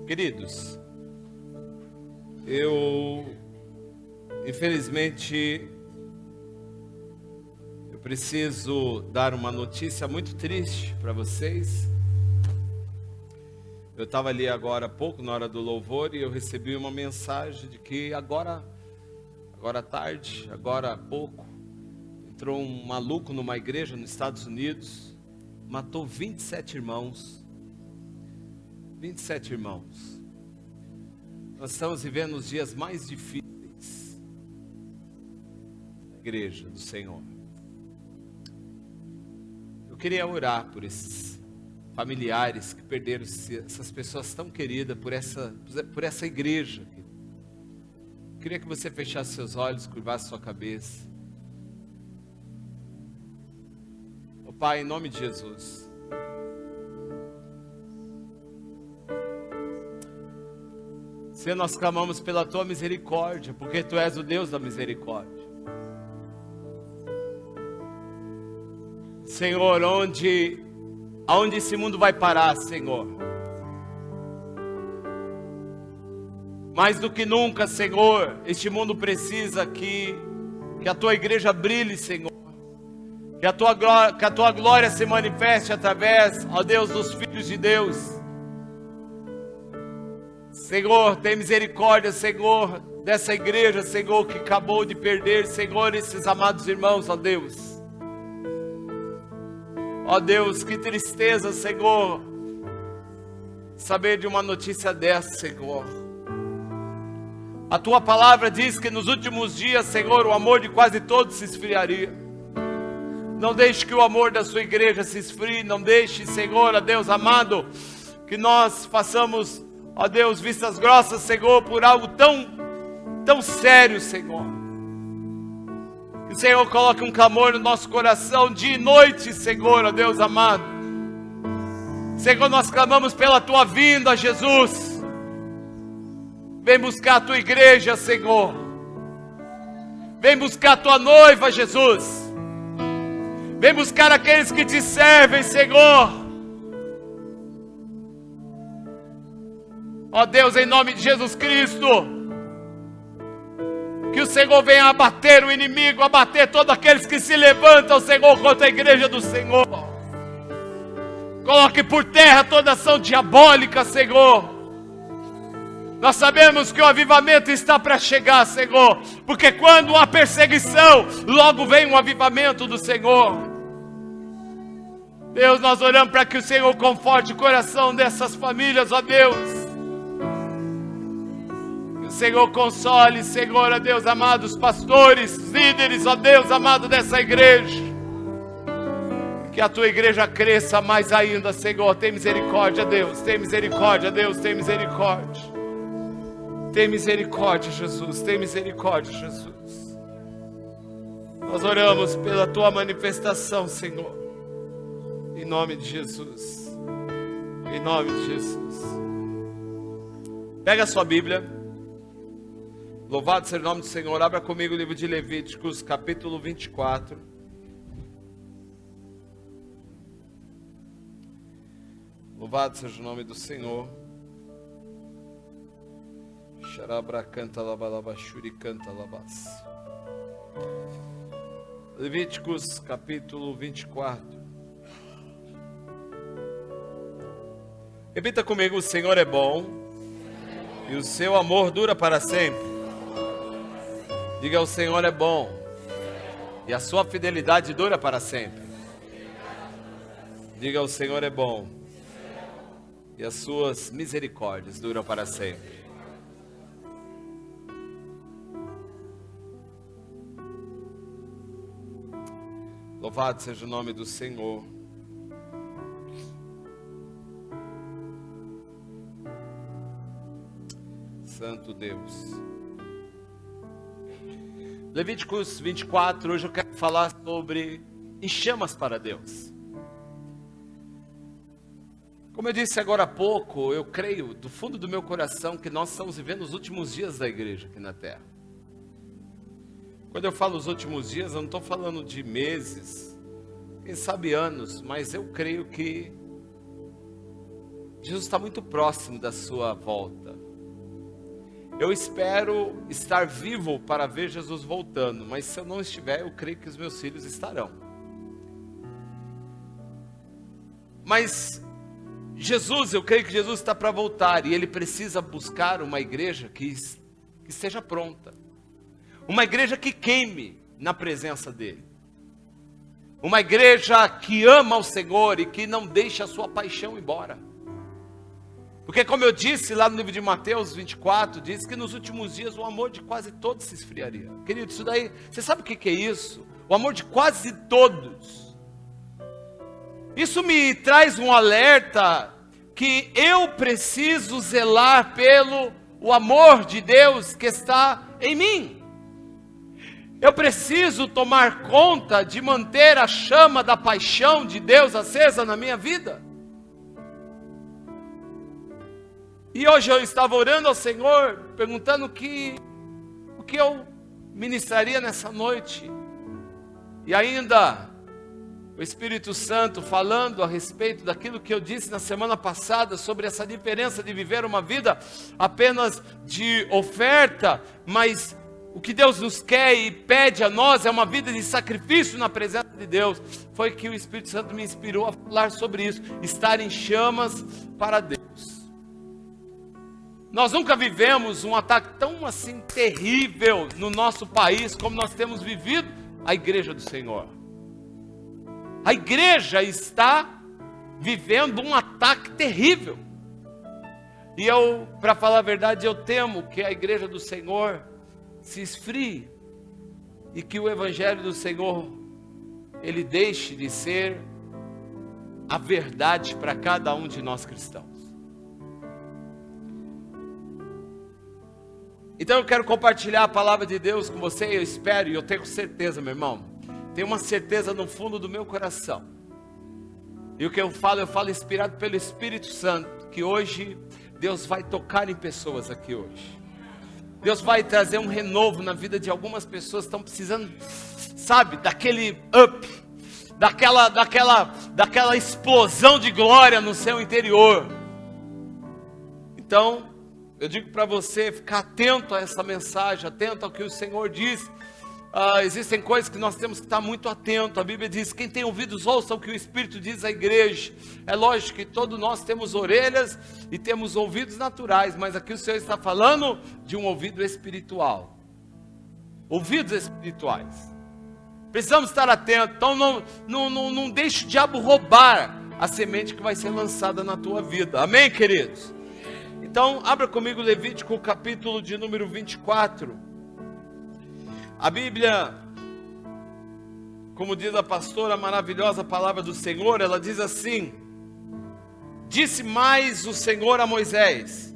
Queridos, infelizmente, eu preciso dar uma notícia muito triste para vocês. Eu estava ali agora há pouco, na hora do louvor, e eu recebi uma mensagem de que agora à tarde, agora há pouco, entrou um maluco numa igreja nos Estados Unidos, matou 27 irmãos. 27 irmãos. Nós estamos vivendo os dias mais difíceis da igreja do Senhor. Eu queria orar por esses familiares que perderam essas pessoas tão queridas, por essa igreja. Eu queria que você fechasse seus olhos, curvasse sua cabeça. Ó Pai, em nome de Jesus, Senhor, nós clamamos pela Tua misericórdia, porque Tu és o Deus da misericórdia. Senhor, aonde esse mundo vai parar, Senhor? Mais do que nunca, Senhor, este mundo precisa que a Tua igreja brilhe, Senhor. Que a Tua glória se manifeste através, ó Deus, dos filhos de Deus. Senhor, tem misericórdia, Senhor, dessa igreja, Senhor, que acabou de perder, Senhor, esses amados irmãos, ó Deus. Ó Deus, que tristeza, Senhor, saber de uma notícia dessa, Senhor. A Tua palavra diz que nos últimos dias, Senhor, o amor de quase todos se esfriaria. Não deixe que o amor da Sua igreja se esfrie, não deixe, Senhor, ó Deus amado, que nós façamos, ó Deus, vistas grossas, Senhor, por algo tão sério, Senhor. Que o Senhor coloque um clamor no nosso coração dia e noite, Senhor, ó Deus amado. Senhor, nós clamamos pela Tua vinda, Jesus. Vem buscar a Tua igreja, Senhor. Vem buscar a Tua noiva, Jesus. Vem buscar aqueles que Te servem, Senhor. Ó Deus, em nome de Jesus Cristo, que o Senhor venha abater o inimigo, abater todos aqueles que se levantam, Senhor, contra a igreja do Senhor. Coloque por terra toda ação diabólica, Senhor. Nós sabemos que o avivamento está para chegar, Senhor, porque quando há perseguição, logo vem um avivamento do Senhor. Deus, nós oramos para que o Senhor conforte o coração dessas famílias, ó Deus. Senhor, console, Senhor, ó Deus amado, os pastores, líderes, ó Deus amado dessa igreja. Que a Tua igreja cresça mais ainda, Senhor. Tem misericórdia, Deus. Tem misericórdia, Deus. Tem misericórdia. Tem misericórdia, Jesus. Tem misericórdia, Jesus. Nós oramos pela Tua manifestação, Senhor. Em nome de Jesus. Em nome de Jesus. Pega a sua Bíblia. Louvado seja o nome do Senhor. Abra comigo o livro de Levíticos, capítulo 24. Louvado seja o nome do Senhor. Xarabra canta labalabashuri canta labas. Levíticos, capítulo 24. Repita comigo: o Senhor é bom e o seu amor dura para sempre. Diga: o Senhor é bom e a sua fidelidade dura para sempre. Diga: o Senhor é bom e as suas misericórdias duram para sempre. Louvado seja o nome do Senhor. Santo Deus. Levíticos 24, hoje eu quero falar sobre em chamas para Deus. Como eu disse agora há pouco, eu creio do fundo do meu coração que nós estamos vivendo os últimos dias da igreja aqui na terra. Quando eu falo os últimos dias, eu não estou falando de meses, quem sabe anos, mas eu creio que Jesus está muito próximo da sua volta. Eu espero estar vivo para ver Jesus voltando, mas se eu não estiver, eu creio que os meus filhos estarão. Mas Jesus, eu creio que Jesus está para voltar e Ele precisa buscar uma igreja que esteja pronta. Uma igreja que queime na presença dEle. Uma igreja que ama o Senhor e que não deixa a sua paixão embora. Porque como eu disse lá no livro de Mateus 24, diz que nos últimos dias o amor de quase todos se esfriaria. Querido, isso daí, você sabe o que é isso? O amor de quase todos. Isso me traz um alerta que eu preciso zelar pelo o amor de Deus que está em mim. Eu preciso tomar conta de manter a chama da paixão de Deus acesa na minha vida. E hoje eu estava orando ao Senhor, perguntando o que eu ministraria nessa noite. E ainda o Espírito Santo falando a respeito daquilo que eu disse na semana passada, sobre essa diferença de viver uma vida apenas de oferta, mas o que Deus nos quer e pede a nós é uma vida de sacrifício na presença de Deus. Foi que o Espírito Santo me inspirou a falar sobre isso, estar em chamas para Deus. Nós nunca vivemos um ataque tão assim terrível no nosso país como nós temos vivido a igreja do Senhor. A igreja está vivendo um ataque terrível. E eu, para falar a verdade, eu temo que a igreja do Senhor se esfrie e que o evangelho do Senhor ele deixe de ser a verdade para cada um de nós cristãos. Então eu quero compartilhar a palavra de Deus com você, eu espero e eu tenho certeza, meu irmão, tenho uma certeza no fundo do meu coração, e o que eu falo inspirado pelo Espírito Santo, que hoje Deus vai tocar em pessoas aqui hoje. Deus vai trazer um renovo na vida de algumas pessoas que estão precisando, sabe, daquele up, daquela explosão de glória no seu interior. Então, eu digo para você ficar atento a essa mensagem, atento ao que o Senhor diz. Existem coisas que nós temos que estar muito atento. A Bíblia diz: quem tem ouvidos, ouça o que o Espírito diz à igreja. É lógico que todos nós temos orelhas e temos ouvidos naturais, mas aqui o Senhor está falando de um ouvido espiritual. Ouvidos espirituais. Precisamos estar atentos. Então não deixe o diabo roubar a semente que vai ser lançada na tua vida. Amém, queridos? Então, abra comigo Levítico, capítulo de número 24. A Bíblia, como diz a pastora, a maravilhosa palavra do Senhor, ela diz assim: disse mais o Senhor a Moisés: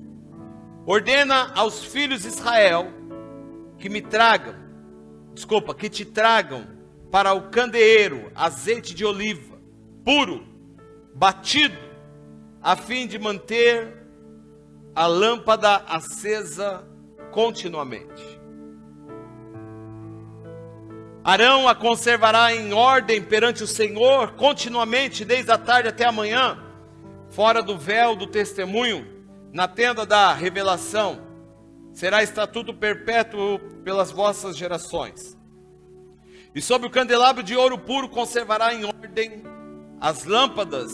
ordena aos filhos de Israel que te tragam para o candeeiro azeite de oliva, puro, batido, a fim de manter a lâmpada acesa continuamente. Arão a conservará em ordem perante o Senhor continuamente, desde a tarde até a manhã, fora do véu do testemunho, na tenda da revelação. Será estatuto perpétuo pelas vossas gerações. E sobre o candelabro de ouro puro conservará em ordem as lâmpadas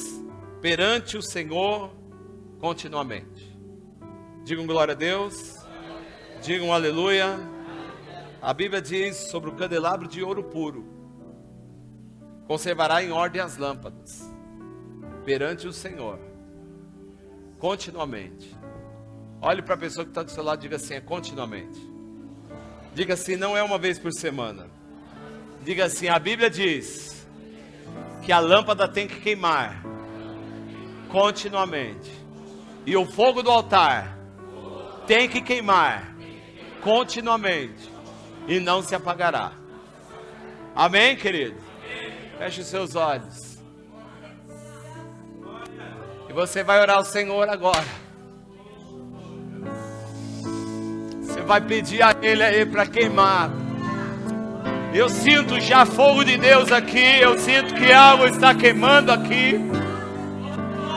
perante o Senhor continuamente. Digam glória a Deus. Digam aleluia. A Bíblia diz sobre o candelabro de ouro puro: conservará em ordem as lâmpadas perante o Senhor continuamente. Olhe para a pessoa que está do seu lado e diga assim: é continuamente. Diga assim: não é uma vez por semana. Diga assim: a Bíblia diz que a lâmpada tem que queimar continuamente, e o fogo do altar tem que queimar continuamente, e não se apagará. Amém, querido? Feche os seus olhos. E você vai orar ao Senhor agora. Você vai pedir a Ele aí para queimar. Eu sinto já fogo de Deus aqui. Eu sinto que algo está queimando aqui.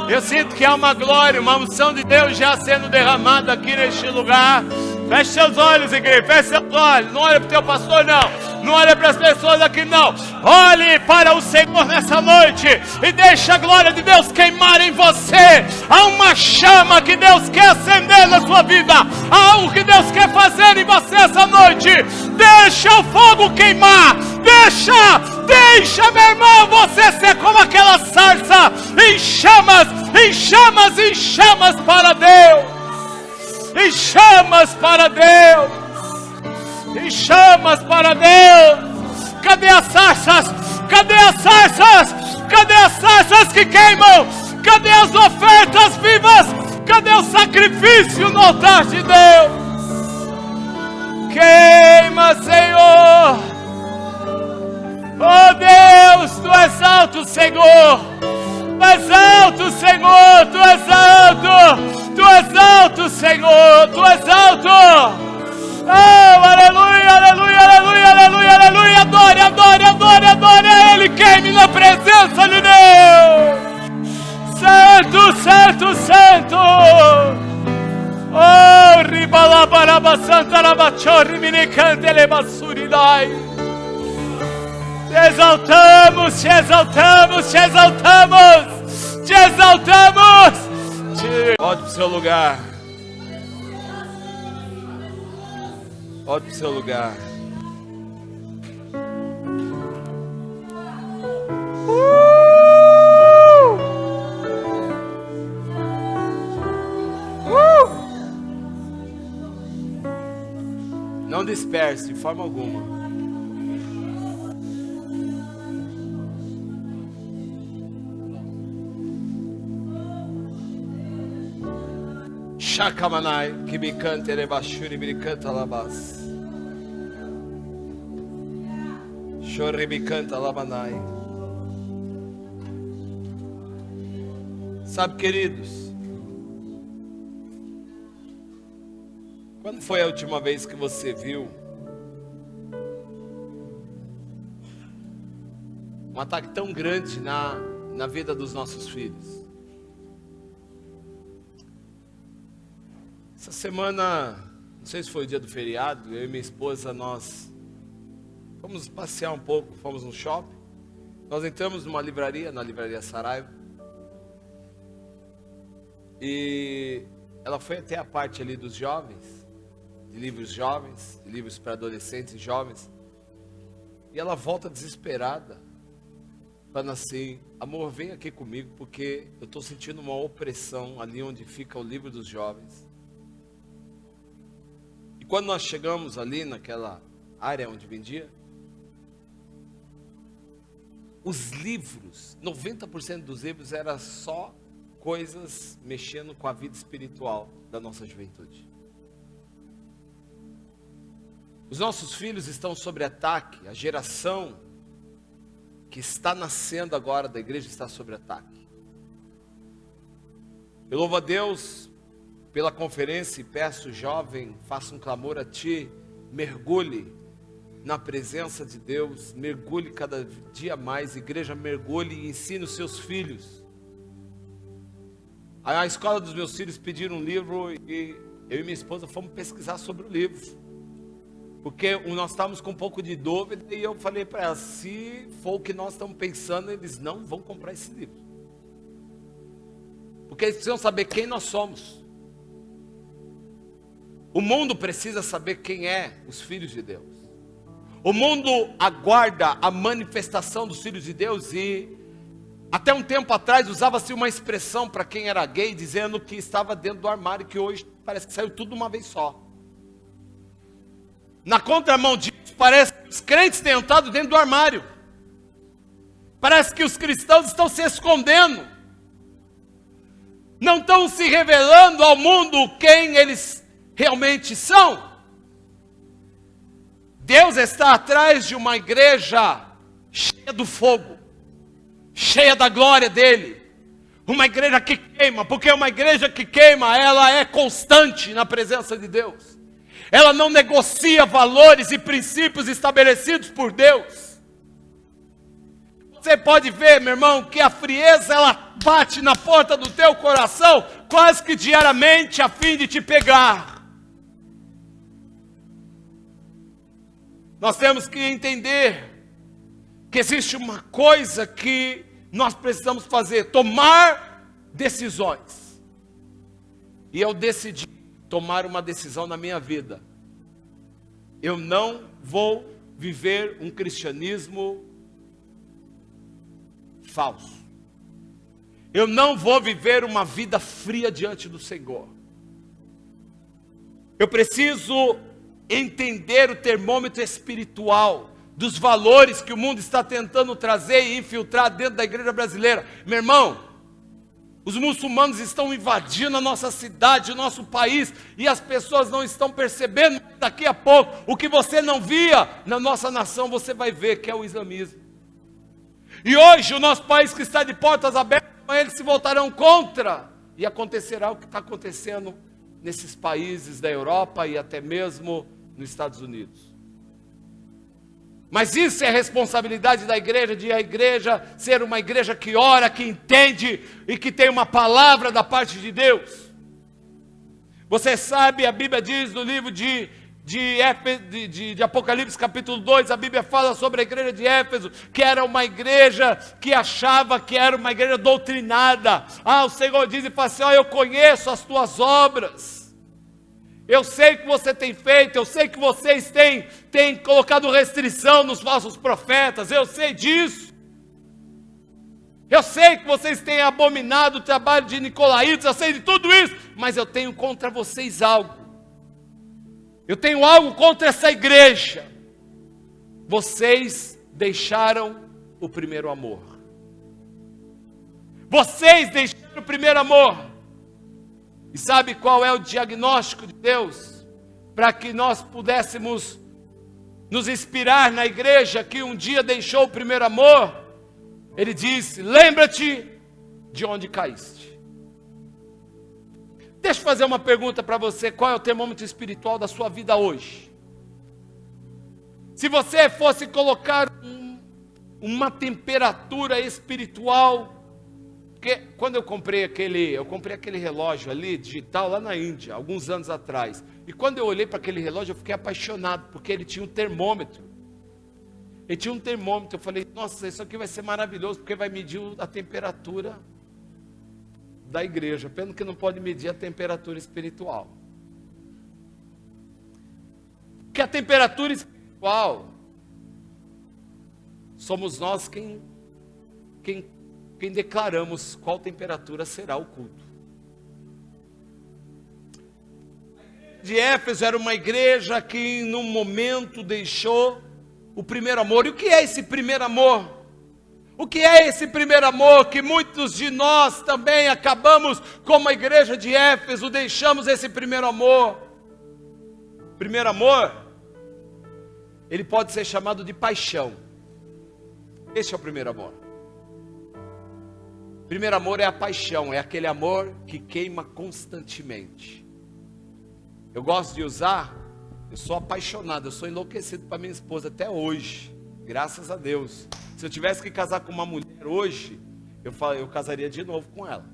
Eu sinto que há uma glória, uma unção de Deus já sendo derramada aqui neste lugar. Feche seus olhos, igreja, feche seus olhos. Não olhe para o teu pastor, não. Não olhe para as pessoas aqui, não. Olhe para o Senhor nessa noite e deixe a glória de Deus queimar em você. Há uma chama que Deus quer acender na sua vida. Há algo que Deus quer fazer em você essa noite. Deixa o fogo queimar. Deixa, meu irmão, você ser como aquela sarça em chamas, em chamas, em chamas para Deus. Em chamas para Deus. Em chamas para Deus. Cadê as sarças? Cadê as sarças? Cadê as sarças que queimam? Cadê as ofertas vivas? Cadê o sacrifício no altar de Deus? Queima, Senhor. Oh Deus, Tu és alto, Senhor. Tu és alto, Senhor. Tu és alto. Tu és alto, Senhor. Tu és alto. Oh, aleluia, aleluia, aleluia, aleluia, aleluia. Adore, adore, adore, adore a Ele. Queime na presença de Deus. Santo, santo, santo. Oh, ribalabaraba santa labachorri minicante lebasuridai. Te exaltamos, te exaltamos, te exaltamos. Te exaltamos. Volte para o seu lugar. Volte para o seu lugar. Não disperse de forma alguma. Shakamanai, que me canta erebashuri, me canta labas. Chore me canta labanai. Sabe, queridos, quando foi a última vez que você viu um ataque tão grande na vida dos nossos filhos? Essa semana, não sei se foi o dia do feriado, eu e minha esposa, nós fomos passear um pouco, fomos no shopping. Nós entramos numa livraria, na livraria Saraiva. E ela foi até a parte ali dos jovens, de livros para adolescentes e jovens. E ela volta desesperada, falando assim: amor, vem aqui comigo, porque eu estou sentindo uma opressão ali onde fica o livro dos jovens. E quando nós chegamos ali naquela área onde vendia, os livros, 90% dos livros era só coisas mexendo com a vida espiritual da nossa juventude. Os nossos filhos estão sob ataque, a geração que está nascendo agora da igreja está sob ataque. Eu louvo a Deus pela conferência e peço, jovem, faça um clamor a Ti, mergulhe na presença de Deus, mergulhe cada dia mais, igreja, mergulhe e ensine os seus filhos. A escola dos meus filhos pediram um livro e eu e minha esposa fomos pesquisar sobre o livro, porque nós estávamos com um pouco de dúvida e eu falei para ela, se for o que nós estamos pensando, eles não vão comprar esse livro, porque eles precisam saber quem nós somos. O mundo precisa saber quem é os filhos de Deus. O mundo aguarda a manifestação dos filhos de Deus e até um tempo atrás usava-se uma expressão para quem era gay, dizendo que estava dentro do armário, que hoje parece que saiu tudo de uma vez só. Na contramão disso, parece que os crentes têm entrado dentro do armário. Parece que os cristãos estão se escondendo. Não estão se revelando ao mundo quem eles realmente são. Deus está atrás de uma igreja cheia do fogo, cheia da glória dele. Uma igreja que queima, porque uma igreja que queima, ela é constante na presença de Deus. Ela não negocia valores e princípios estabelecidos por Deus. você pode ver, meu irmão, que a frieza ela bate na porta do teu coração quase que diariamente a fim de te pegar. Nós temos que entender que existe uma coisa que nós precisamos fazer, tomar decisões. E eu decidi tomar uma decisão na minha vida. Eu não vou viver um cristianismo falso. Eu não vou viver uma vida fria diante do Senhor. Eu preciso entender o termômetro espiritual dos valores que o mundo está tentando trazer e infiltrar dentro da igreja brasileira. Meu irmão, os muçulmanos estão invadindo a nossa cidade, o nosso país, e as pessoas não estão percebendo. Daqui a pouco, o que você não via na nossa nação, você vai ver que é o islamismo. E hoje o nosso país que está de portas abertas, eles se voltarão contra, e acontecerá o que está acontecendo nesses países da Europa e até mesmo nos Estados Unidos. Mas isso é responsabilidade da igreja, de a igreja ser uma igreja que ora, que entende e que tem uma palavra da parte de Deus. Você sabe, a Bíblia diz no livro de Apocalipse capítulo 2, a Bíblia fala sobre a igreja de Éfeso, que era uma igreja que achava que era uma igreja doutrinada. O Senhor diz e fala assim, eu conheço as tuas obras. Eu sei que você tem feito, eu sei que vocês têm colocado restrição nos falsos profetas, eu sei disso. Eu sei que vocês têm abominado o trabalho de nicolaítas, eu sei de tudo isso, mas eu tenho contra vocês algo. Eu tenho algo contra essa igreja. Vocês deixaram o primeiro amor. Vocês deixaram o primeiro amor. E sabe qual é o diagnóstico de Deus? Para que nós pudéssemos nos inspirar na igreja que um dia deixou o primeiro amor. Ele disse, lembra-te de onde caíste. Deixa eu fazer uma pergunta para você, qual é o termômetro espiritual da sua vida hoje? Se você fosse colocar uma temperatura espiritual, porque quando eu comprei aquele relógio ali, digital, lá na Índia, alguns anos atrás, e quando eu olhei para aquele relógio, eu fiquei apaixonado, porque ele tinha um termômetro. Ele tinha um termômetro, eu falei, nossa, isso aqui vai ser maravilhoso, porque vai medir a temperatura da igreja, pena que não pode medir a temperatura espiritual. Porque a temperatura espiritual, somos nós quem declaramos qual temperatura será o culto. A igreja de Éfeso era uma igreja que num momento deixou o primeiro amor. E o que é esse primeiro amor? O que é esse primeiro amor que muitos de nós também acabamos, como a igreja de Éfeso, deixamos esse primeiro amor? Primeiro amor, ele pode ser chamado de paixão. Esse é o primeiro amor. Primeiro amor é a paixão, é aquele amor que queima constantemente. Eu gosto de usar, eu sou apaixonado, eu sou enlouquecido para minha esposa até hoje, graças a Deus. Se eu tivesse que casar com uma mulher hoje, eu casaria de novo com ela.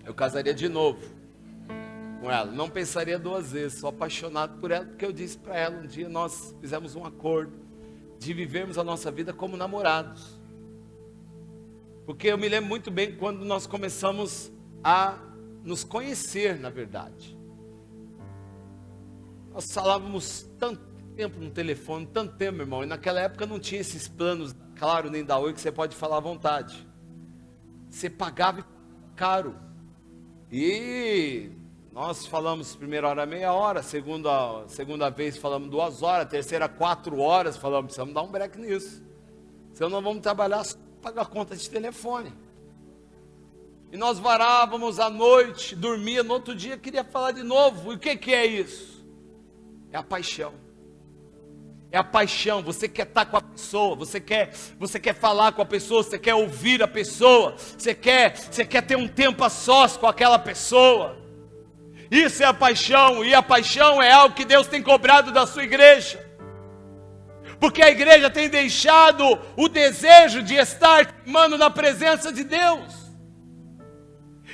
Eu casaria de novo com ela, não pensaria duas vezes, sou apaixonado por ela, porque eu disse para ela, um dia nós fizemos um acordo de vivermos a nossa vida como namorados. Porque eu me lembro muito bem quando nós começamos a nos conhecer, na verdade. Nós falávamos tanto tempo no telefone, tanto tempo, meu irmão, e naquela época não tinha esses planos, claro, nem da Oi, que você pode falar à vontade. Você pagava caro. E nós falamos primeira hora meia hora, segunda vez falamos 2 horas, terceira 4 horas, falamos, precisamos dar um break nisso. Senão nós vamos trabalhar só para pagar a conta de telefone. E nós varávamos à noite, dormia, no outro dia queria falar de novo. E o que é isso? É a paixão. É a paixão, você quer estar com a pessoa, você quer falar com a pessoa, você quer ouvir a pessoa, você quer ter um tempo a sós com aquela pessoa. Isso é a paixão, e a paixão é algo que Deus tem cobrado da sua igreja. Porque a igreja tem deixado o desejo de estar queimando na presença de Deus.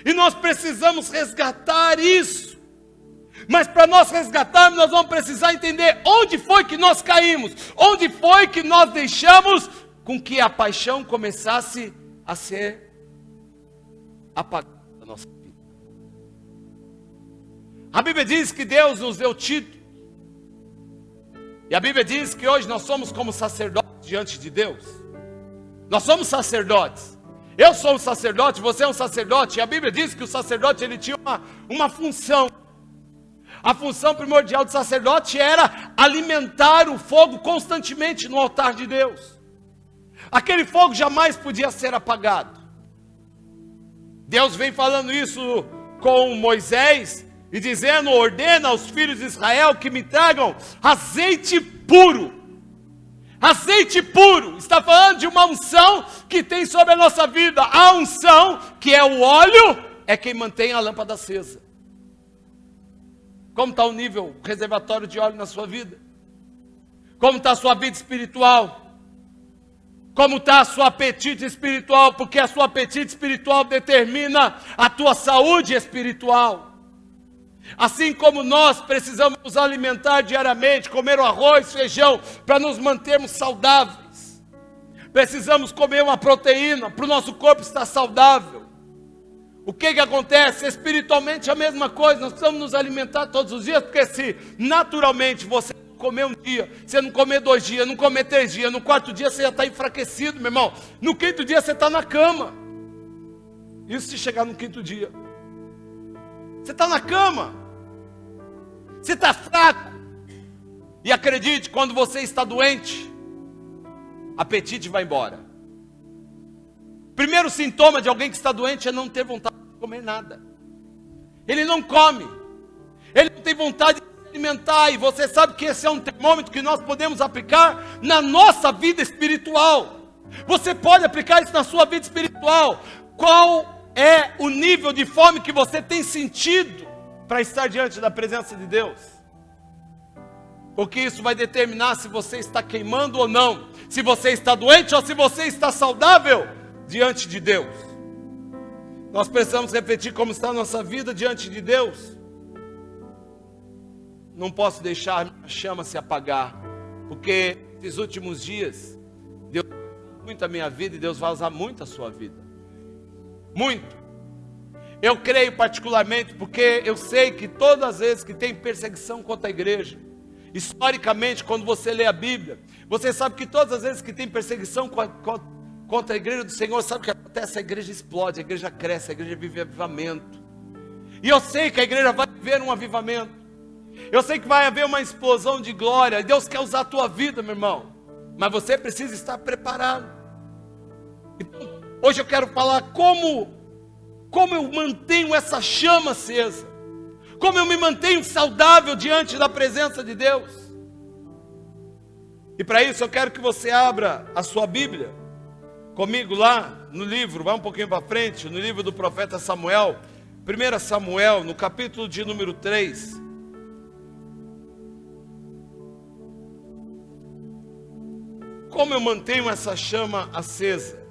E nós precisamos resgatar isso. Mas para nós resgatarmos, nós vamos precisar entender onde foi que nós caímos. Onde foi que nós deixamos com que a paixão começasse a ser apagada da nossa vida. A Bíblia diz que Deus nos deu título. E a Bíblia diz que hoje nós somos como sacerdotes diante de Deus. Nós somos sacerdotes. Eu sou um sacerdote, você é um sacerdote. E a Bíblia diz que o sacerdote ele tinha uma função. A função primordial do sacerdote era alimentar o fogo constantemente no altar de Deus. Aquele fogo jamais podia ser apagado. Deus vem falando isso com Moisés e dizendo: ordena aos filhos de Israel que me tragam azeite puro. Azeite puro, está falando de uma unção que tem sobre a nossa vida. A unção, que é o óleo, é quem mantém a lâmpada acesa. Como está o nível, o reservatório de óleo na sua vida? Como está a sua vida espiritual? Como está a sua apetite espiritual? Porque a sua apetite espiritual determina a tua saúde espiritual. Assim como nós precisamos nos alimentar diariamente, comer o arroz, feijão, para nos mantermos saudáveis. Precisamos comer uma proteína, para o nosso corpo estar saudável. O que acontece? Espiritualmente é a mesma coisa, nós precisamos nos alimentar todos os dias, porque se naturalmente você não comer um dia, você não comer 2 dias, não comer 3 dias, no 4º dia você já está enfraquecido, meu irmão. No 5º dia você está na cama. Isso se chegar no 5º dia. Você está na cama, você está fraco, e acredite, quando você está doente, apetite vai embora. Primeiro sintoma de alguém que está doente é não ter vontade de comer nada. Ele não come, ele não tem vontade de se alimentar, e você sabe que esse é um termômetro que nós podemos aplicar na nossa vida espiritual. Você pode aplicar isso na sua vida espiritual. Qual é o nível de fome que você tem sentido para estar diante da presença de Deus? Porque isso vai determinar se você está queimando ou não, se você está doente ou se você está saudável diante de Deus. Nós precisamos refletir como está a nossa vida diante de Deus. Não posso deixar a chama se apagar, porque nesses últimos dias Deus usou muito a minha vida e Deus vai usar muito a sua vida. Muito. Eu creio particularmente porque eu sei que todas as vezes que tem perseguição contra a igreja, historicamente, quando você lê a Bíblia, você sabe que todas as vezes que tem perseguição contra a igreja do Senhor, sabe o que acontece? A igreja explode, a igreja cresce, a igreja vive avivamento. E eu sei que a igreja vai viver um avivamento. Eu sei que vai haver uma explosão de glória. E Deus quer usar a tua vida, meu irmão. Mas você precisa estar preparado. Então, hoje eu quero falar como eu mantenho essa chama acesa. Como eu me mantenho saudável diante da presença de Deus. E para isso eu quero que você abra a sua Bíblia comigo lá no livro, vai um pouquinho para frente, no livro do profeta Samuel. 1 Samuel, no capítulo de número 3. Como eu mantenho essa chama acesa?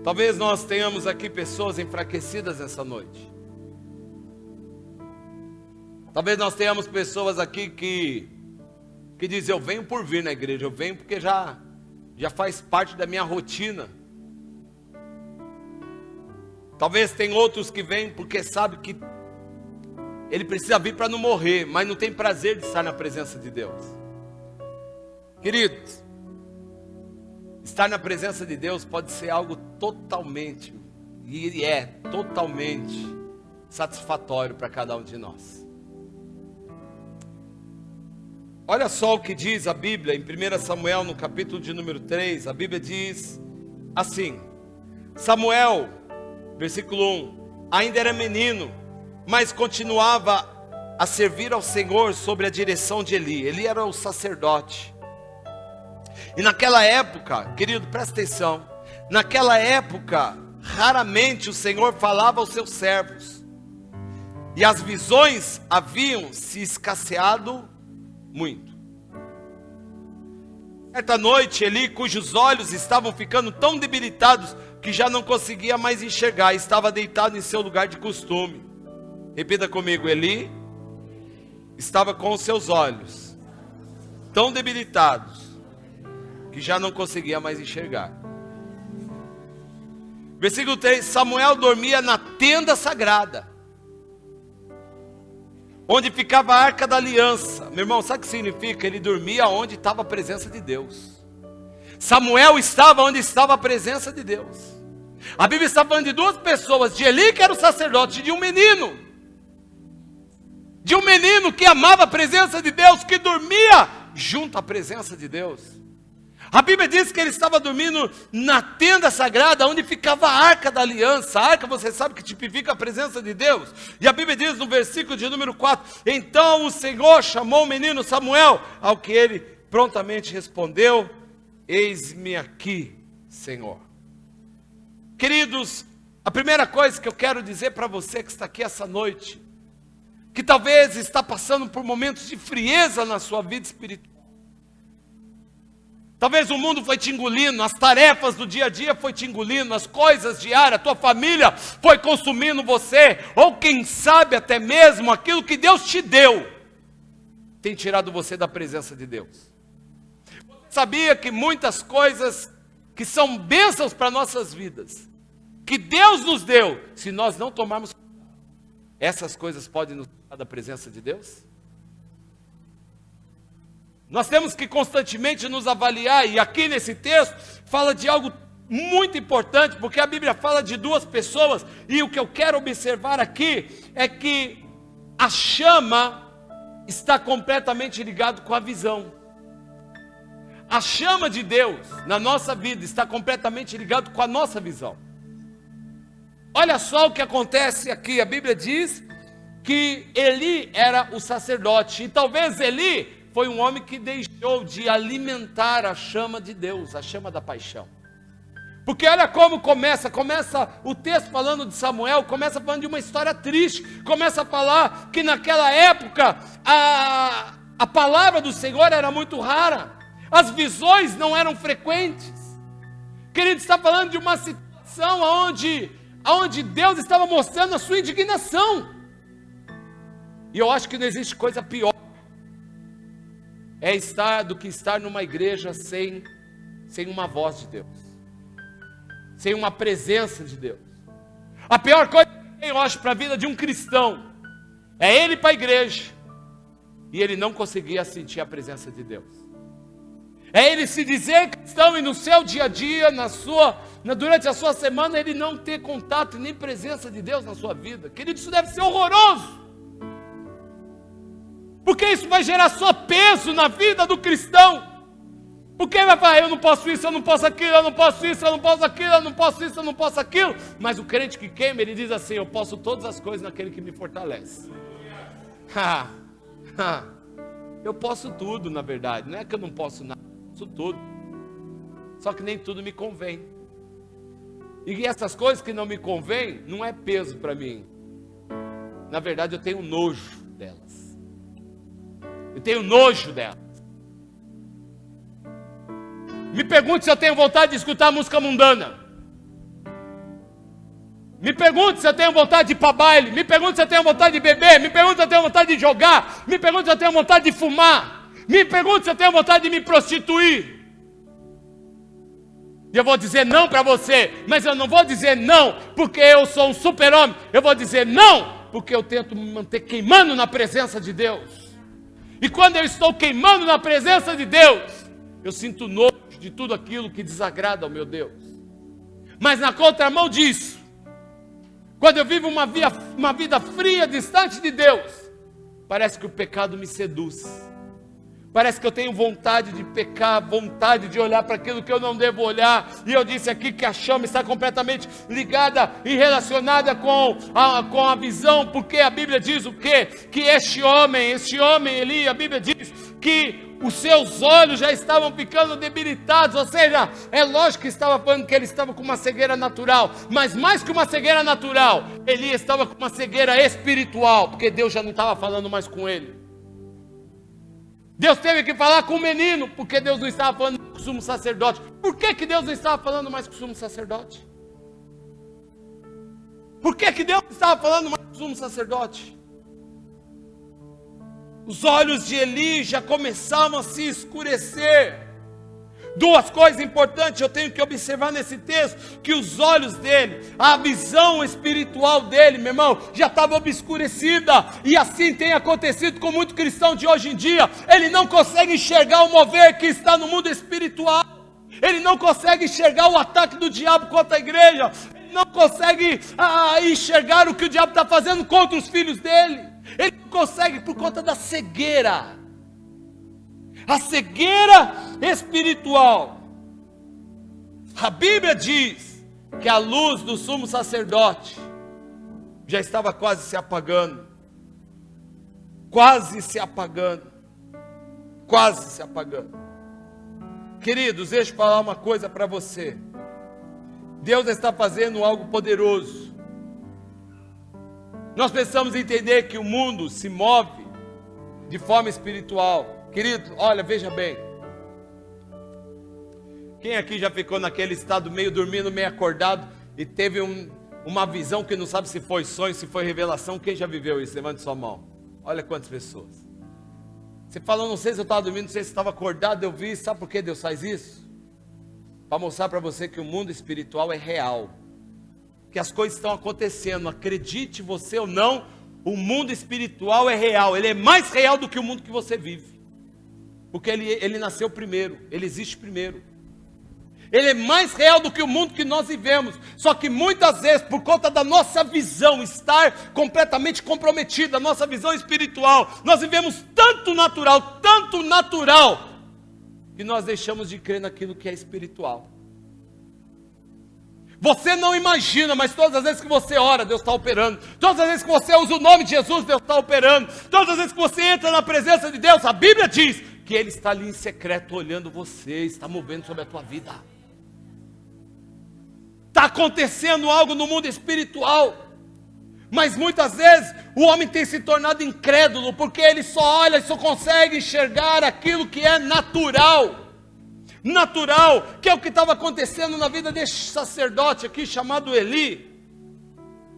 Talvez nós tenhamos aqui pessoas enfraquecidas essa noite. Talvez nós tenhamos pessoas aqui que dizem: eu venho por vir na igreja, eu venho porque já faz parte da minha rotina. Talvez tem outros que vêm porque sabe que ele precisa vir para não morrer, mas não tem prazer de estar na presença de Deus. Queridos, estar na presença de Deus pode ser algo totalmente, e é totalmente satisfatório para cada um de nós. Olha só o que diz a Bíblia em 1 Samuel, no capítulo de número 3, a Bíblia diz assim: Samuel, versículo 1, ainda era menino, mas continuava a servir ao Senhor sob a direção de Eli. Eli era o sacerdote. E naquela época, querido, presta atenção, naquela época, raramente o Senhor falava aos seus servos. e as visões haviam se escasseado muito. Certa noite, Eli, cujos olhos estavam ficando tão debilitados que já não conseguia mais enxergar, estava deitado em seu lugar de costume. Repita comigo: Eli estava com os seus olhos tão debilitados que já não conseguia mais enxergar. Versículo 3: Samuel dormia na tenda sagrada, onde ficava a arca da aliança. Meu irmão, sabe o que significa? Ele dormia onde estava a presença de Deus. Samuel estava onde estava a presença de Deus. A Bíblia está falando de duas pessoas: de Eli, que era o sacerdote, de um menino que amava a presença de Deus, que dormia junto à presença de Deus. A Bíblia diz que ele estava dormindo na tenda sagrada, onde ficava a arca da aliança. A arca, você sabe, que tipifica a presença de Deus. E a Bíblia diz no versículo de número 4: Então o Senhor chamou o menino Samuel, ao que ele prontamente respondeu: Eis-me aqui, Senhor. Queridos, a primeira coisa que eu quero dizer para você que está aqui essa noite, que talvez está passando por momentos de frieza na sua vida espiritual. Talvez o mundo foi te engolindo, as tarefas do dia a dia foi te engolindo, as coisas diárias, a tua família foi consumindo você, ou quem sabe até mesmo aquilo que Deus te deu, tem tirado você da presença de Deus. Você sabia que muitas coisas que são bênçãos para nossas vidas, que Deus nos deu, se nós não tomarmos, essas coisas podem nos tirar da presença de Deus? Nós temos que constantemente nos avaliar, e aqui nesse texto fala de algo muito importante, porque a Bíblia fala de duas pessoas, e o que eu quero observar aqui é que a chama está completamente ligado com a visão. A chama de Deus na nossa vida está completamente ligado com a nossa visão. Olha só o que acontece aqui, a Bíblia diz que Eli era o sacerdote, e talvez Eli foi um homem que deixou de alimentar a chama de Deus, a chama da paixão. Porque olha como começa o texto falando de Samuel, começa falando de uma história triste, começa a falar que naquela época a palavra do Senhor era muito rara, as visões não eram frequentes. Querido, está falando de uma situação onde Deus estava mostrando a sua indignação. E eu acho que não existe coisa pior do que estar numa igreja sem uma voz de Deus, sem uma presença de Deus. A pior coisa que eu acho para a vida de um cristão é ele ir para a igreja e ele não conseguir sentir a presença de Deus. É ele se dizer cristão e no seu dia a dia, durante a sua semana, ele não ter contato nem presença de Deus na sua vida. Querido, isso deve ser horroroso. Porque isso vai gerar só peso na vida do cristão. Porque ele vai falar: eu não posso isso, eu não posso aquilo, eu não posso isso, eu não posso aquilo, eu não posso isso, eu não posso aquilo. Mas o crente que queima, ele diz assim: eu posso todas as coisas naquele que me fortalece. Eu posso tudo, na verdade. Não é que eu não posso nada, eu posso tudo. Só que nem tudo me convém. E essas coisas que não me convêm, não é peso para mim. Na verdade, eu tenho nojo delas. Eu tenho nojo delas. Me pergunte se eu tenho vontade de escutar música mundana. Me pergunte se eu tenho vontade de ir para baile. Me pergunte se eu tenho vontade de beber. Me pergunte se eu tenho vontade de jogar. Me pergunte se eu tenho vontade de fumar. Me pergunte se eu tenho vontade de me prostituir. E eu vou dizer não para você. Mas eu não vou dizer não porque eu sou um super-homem. Eu vou dizer não porque eu tento me manter queimando na presença de Deus. E quando eu estou queimando na presença de Deus, eu sinto nojo de tudo aquilo que desagrada ao meu Deus. Mas na contramão disso, quando eu vivo uma vida fria, distante de Deus, parece que o pecado me seduz. Parece que eu tenho vontade de pecar, vontade de olhar para aquilo que eu não devo olhar. E eu disse aqui que a chama está completamente ligada e relacionada com a visão. Porque a Bíblia diz o quê? Que este homem Eli, a Bíblia diz que os seus olhos já estavam ficando debilitados, ou seja, é lógico que estava falando que ele estava com uma cegueira natural, mas mais que uma cegueira natural, Elias estava com uma cegueira espiritual, porque Deus já não estava falando mais com ele. Deus teve que falar com o menino, porque Deus não estava falando com o sumo sacerdote. Por que Deus não estava falando mais com o sumo sacerdote? Por que Deus não estava falando mais com o sumo sacerdote? Os olhos de Eli já começavam a se escurecer. Duas coisas importantes eu tenho que observar nesse texto: que os olhos dele, a visão espiritual dele, meu irmão, já estava obscurecida. E assim tem acontecido com muito cristão de hoje em dia. Ele não consegue enxergar o mover que está no mundo espiritual. Ele não consegue enxergar o ataque do diabo contra a igreja. Ele não consegue enxergar o que o diabo está fazendo contra os filhos dele. Ele não consegue por conta da cegueira. A cegueira espiritual. A Bíblia diz que a luz do sumo sacerdote já estava quase se apagando. Quase se apagando. Quase se apagando. Queridos, deixa eu falar uma coisa para você. Deus está fazendo algo poderoso. Nós precisamos entender que o mundo se move de forma espiritual. Querido, olha, veja bem. Quem aqui já ficou naquele estado meio dormindo, meio acordado e teve uma visão que não sabe se foi sonho, se foi revelação? Quem já viveu isso? Levante sua mão. Olha quantas pessoas. Você falou, não sei se eu estava dormindo, não sei se estava acordado, eu vi. Sabe por que Deus faz isso? Para mostrar para você que o mundo espiritual é real. Que as coisas estão acontecendo, acredite você ou não, o mundo espiritual é real, ele é mais real do que o mundo que você vive, porque ele nasceu primeiro, ele existe primeiro, ele é mais real do que o mundo que nós vivemos, só que muitas vezes, por conta da nossa visão estar completamente comprometida, a nossa visão espiritual, nós vivemos tanto natural, que nós deixamos de crer naquilo que é espiritual. Você não imagina, mas todas as vezes que você ora, Deus está operando. Todas as vezes que você usa o nome de Jesus, Deus está operando. Todas as vezes que você entra na presença de Deus, a Bíblia diz que Ele está ali em secreto olhando você, está movendo sobre a tua vida. Está acontecendo algo no mundo espiritual. Mas muitas vezes o homem tem se tornado incrédulo, porque ele só olha e só consegue enxergar aquilo que é natural. Natural, que é o que estava acontecendo na vida desse sacerdote aqui chamado Eli.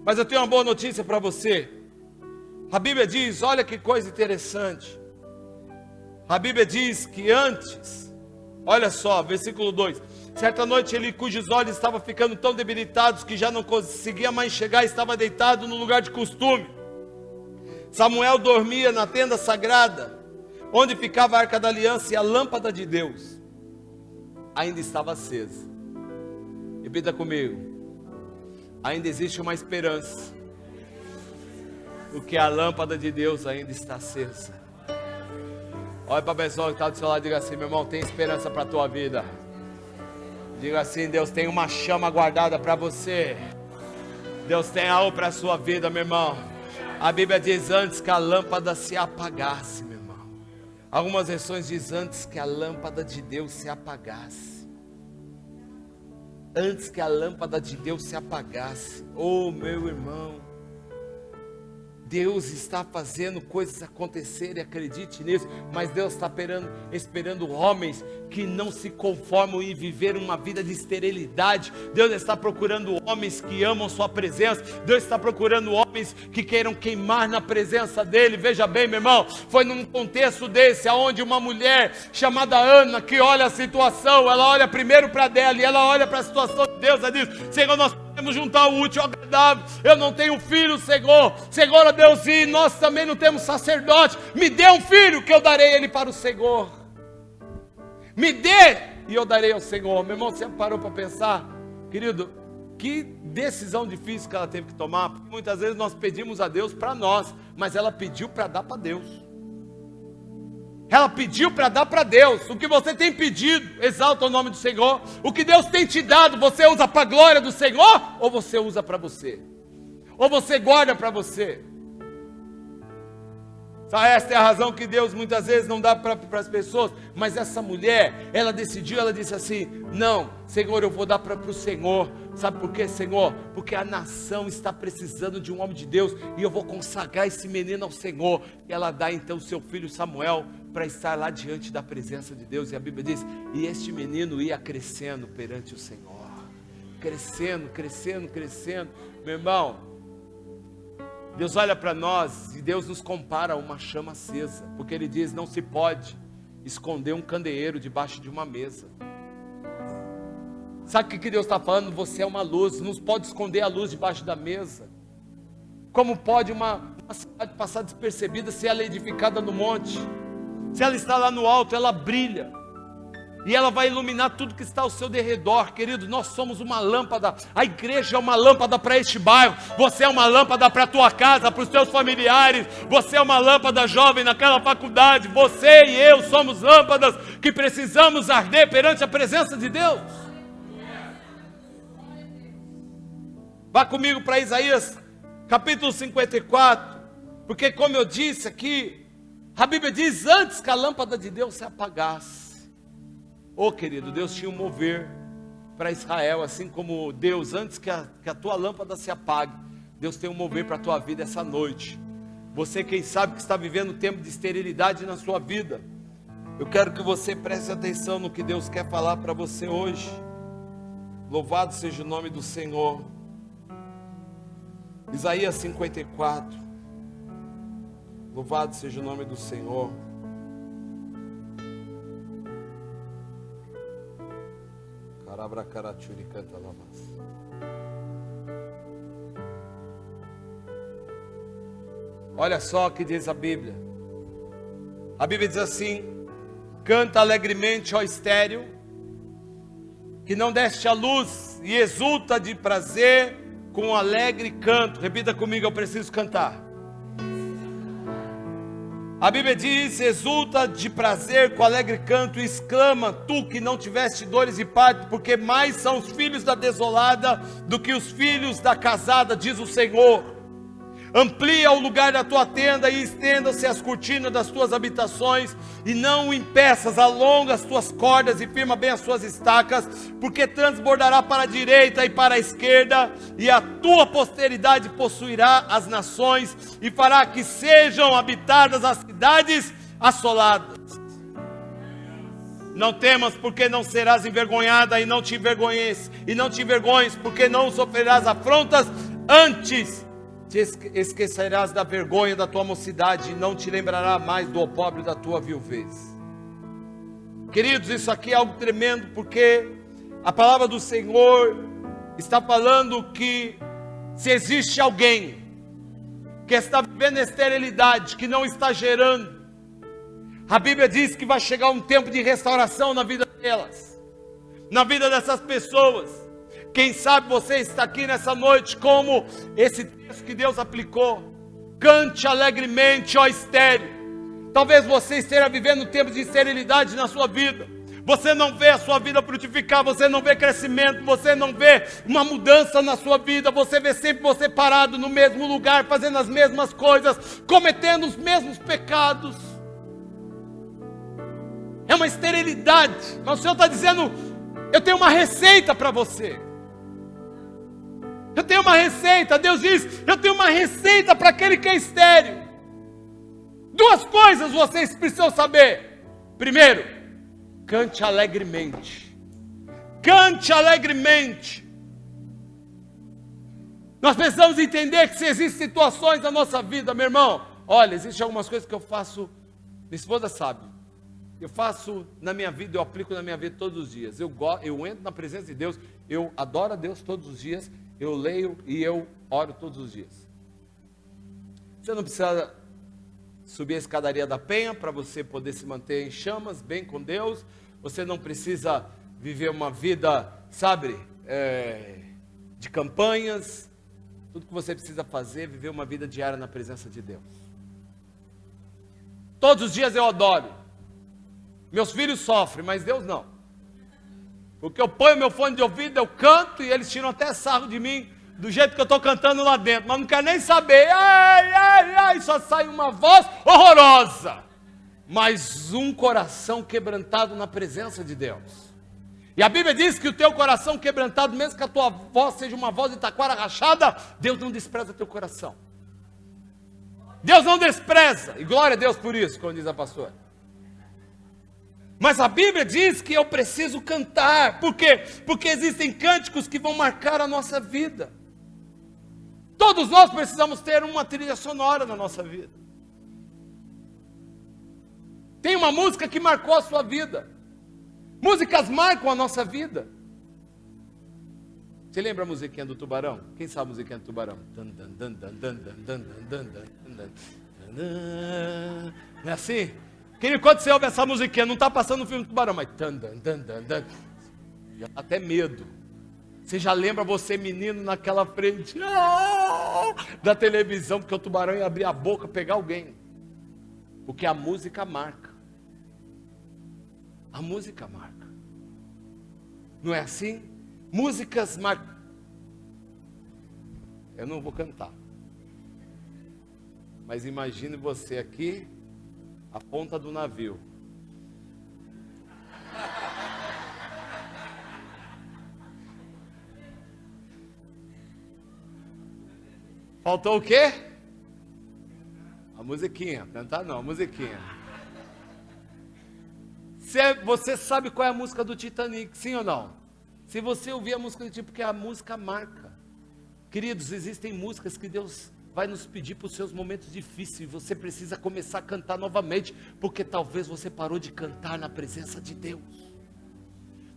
Mas eu tenho uma boa notícia para você. A Bíblia diz, olha que coisa interessante. A Bíblia diz que antes, olha só, versículo 2: certa noite Eli, cujos olhos estavam ficando tão debilitados que já não conseguia mais enxergar, estava deitado no lugar de costume. Samuel dormia na tenda sagrada, onde ficava a arca da aliança, e a lâmpada de Deus ainda estava acesa. Repita comigo: ainda existe uma esperança, porque a lâmpada de Deus ainda está acesa. Olha para a pessoa que está do seu lado e diga assim: meu irmão, tem esperança para a tua vida. Diga assim: Deus tem uma chama guardada para você. Deus tem algo para a sua vida, meu irmão. A Bíblia diz antes que a lâmpada se apagasse, meu irmão. Algumas versões dizem antes que a lâmpada de Deus se apagasse. Antes que a lâmpada de Deus se apagasse. Oh, meu irmão, Deus está fazendo coisas acontecerem, acredite nisso. Mas Deus está esperando homens que não se conformam em viver uma vida de esterilidade. Deus está procurando homens que amam sua presença. Deus está procurando homens que queiram queimar na presença dEle. Veja bem, meu irmão, foi num contexto desse, onde uma mulher chamada Ana, que olha a situação, ela olha primeiro para dela, e ela olha para a situação de Deus, ela diz: Senhor, nós podemos juntar o útil ao agradável. Eu não tenho filho, Senhor, ó Deus, e nós também não temos sacerdote. Me dê um filho que eu darei ele para o Senhor. Me dê e eu darei ao Senhor. Meu irmão, você parou para pensar, querido, que decisão difícil que ela teve que tomar? Porque muitas vezes nós pedimos a Deus para nós, mas ela pediu para dar para Deus. Ela pediu para dar para Deus. O que você tem pedido, exalta o nome do Senhor. O que Deus tem te dado, você usa para a glória do Senhor, ou você usa para você? Ou você guarda para você? Esta é a razão que Deus muitas vezes não dá para as pessoas. Mas essa mulher, ela decidiu, ela disse assim: não, Senhor, eu vou dar para o Senhor. Sabe por quê, Senhor? Porque a nação está precisando de um homem de Deus, e eu vou consagrar esse menino ao Senhor. E ela dá então seu filho Samuel para estar lá diante da presença de Deus. E a Bíblia diz: e este menino ia crescendo perante o Senhor. Crescendo, crescendo, crescendo. Meu irmão, Deus olha para nós e Deus nos compara a uma chama acesa, porque Ele diz: não se pode esconder um candeeiro debaixo de uma mesa. Sabe o que Deus está falando? Você é uma luz, não pode esconder a luz debaixo da mesa. Como pode uma cidade passar despercebida se ela é edificada no monte? Se ela está lá no alto, ela brilha. E ela vai iluminar tudo que está ao seu derredor, querido. Nós somos uma lâmpada. A igreja é uma lâmpada para este bairro. Você é uma lâmpada para a tua casa, para os teus familiares. Você é uma lâmpada, jovem, naquela faculdade. Você e eu somos lâmpadas que precisamos arder perante a presença de Deus. Vá comigo para Isaías capítulo 54. Porque, como eu disse aqui, a Bíblia diz: antes que a lâmpada de Deus se apagasse. Querido, Deus tinha um mover para Israel, assim como Deus, antes que a tua lâmpada se apague, Deus tem um mover para a tua vida essa noite. Você, quem sabe, que está vivendo um tempo de esterilidade na sua vida, eu quero que você preste atenção no que Deus quer falar para você hoje. Louvado seja o nome do Senhor. Isaías 54. Louvado seja o nome do Senhor. Olha só o que diz a Bíblia. A Bíblia diz assim: canta alegremente, ó estéril, que não deste a luz, e exulta de prazer com um alegre canto. Repita comigo: eu preciso cantar. A Bíblia diz: exulta de prazer com alegre canto, e exclama, tu que não tiveste dores de parto, porque mais são os filhos da desolada do que os filhos da casada, diz o Senhor. Amplia o lugar da tua tenda e estenda-se as cortinas das tuas habitações, e não impeças, alonga as tuas cordas e firma bem as suas estacas, porque transbordará para a direita e para a esquerda, e a tua posteridade possuirá as nações, e fará que sejam habitadas as cidades assoladas. Não temas, porque não serás envergonhada, e não te envergonhes, porque não sofrerás afrontas. Antes te esquecerás da vergonha da tua mocidade, e não te lembrará mais do opróbrio da tua viuvez. Queridos, isso aqui é algo tremendo, porque a palavra do Senhor está falando que se existe alguém que está vivendo esterilidade, que não está gerando, a Bíblia diz que vai chegar um tempo de restauração na vida delas, na vida dessas pessoas. Quem sabe você está aqui nessa noite como esse texto que Deus aplicou. Cante alegremente, ó estéril. Talvez você esteja vivendo um tempo de esterilidade na sua vida. Você não vê a sua vida frutificar, você não vê crescimento, você não vê uma mudança na sua vida. Você vê sempre você parado no mesmo lugar, fazendo as mesmas coisas, cometendo os mesmos pecados. É uma esterilidade. Mas o Senhor está dizendo: eu tenho uma receita para você. Eu tenho uma receita. Deus diz: eu tenho uma receita para aquele que é estéril. Duas coisas vocês precisam saber. Primeiro, cante alegremente. Cante alegremente. Nós precisamos entender que se existem situações na nossa vida, meu irmão, olha, existem algumas coisas que eu faço, minha esposa sabe, eu faço na minha vida, eu aplico na minha vida todos os dias. Eu entro na presença de Deus, eu adoro a Deus todos os dias, eu leio e eu oro todos os dias. Você não precisa subir a escadaria da Penha para você poder se manter em chamas, bem com Deus. Você não precisa viver uma vida, sabe, de campanhas. Tudo que você precisa fazer é viver uma vida diária na presença de Deus. Todos os dias eu adoro. Meus filhos sofrem, mas Deus não. Porque eu ponho meu fone de ouvido, eu canto, e eles tiram até sarro de mim, do jeito que eu estou cantando lá dentro, mas não quero nem saber. Ai, ai, ai, só sai uma voz horrorosa. Mas um coração quebrantado na presença de Deus. E a Bíblia diz que o teu coração quebrantado, mesmo que a tua voz seja uma voz de taquara rachada, Deus não despreza teu coração. Deus não despreza, e glória a Deus por isso, como diz a pastora. Mas a Bíblia diz que eu preciso cantar. Por quê? Porque existem cânticos que vão marcar a nossa vida. Todos nós precisamos ter uma trilha sonora na nossa vida. Tem uma música que marcou a sua vida. Músicas marcam a nossa vida. Você lembra a musiquinha do Tubarão? Quem sabe a musiquinha do Tubarão? Não é assim? Querido, quando você ouve essa musiquinha, não está passando no filme do Tubarão, mas já dá até medo. Você já lembra você menino naquela frente da televisão, porque o tubarão ia abrir a boca, pegar alguém. Porque a música marca. A música marca. Não é assim? Músicas marcam. Eu não vou cantar. Mas imagine você aqui, a ponta do navio. Faltou o quê? A musiquinha. Cantar não, a musiquinha. Você sabe qual é a música do Titanic, sim ou não? Se você ouvir a música do Titanic, porque a música marca. Queridos, existem músicas que Deus vai nos pedir para os seus momentos difíceis. Você precisa começar a cantar novamente, porque talvez você parou de cantar na presença de Deus.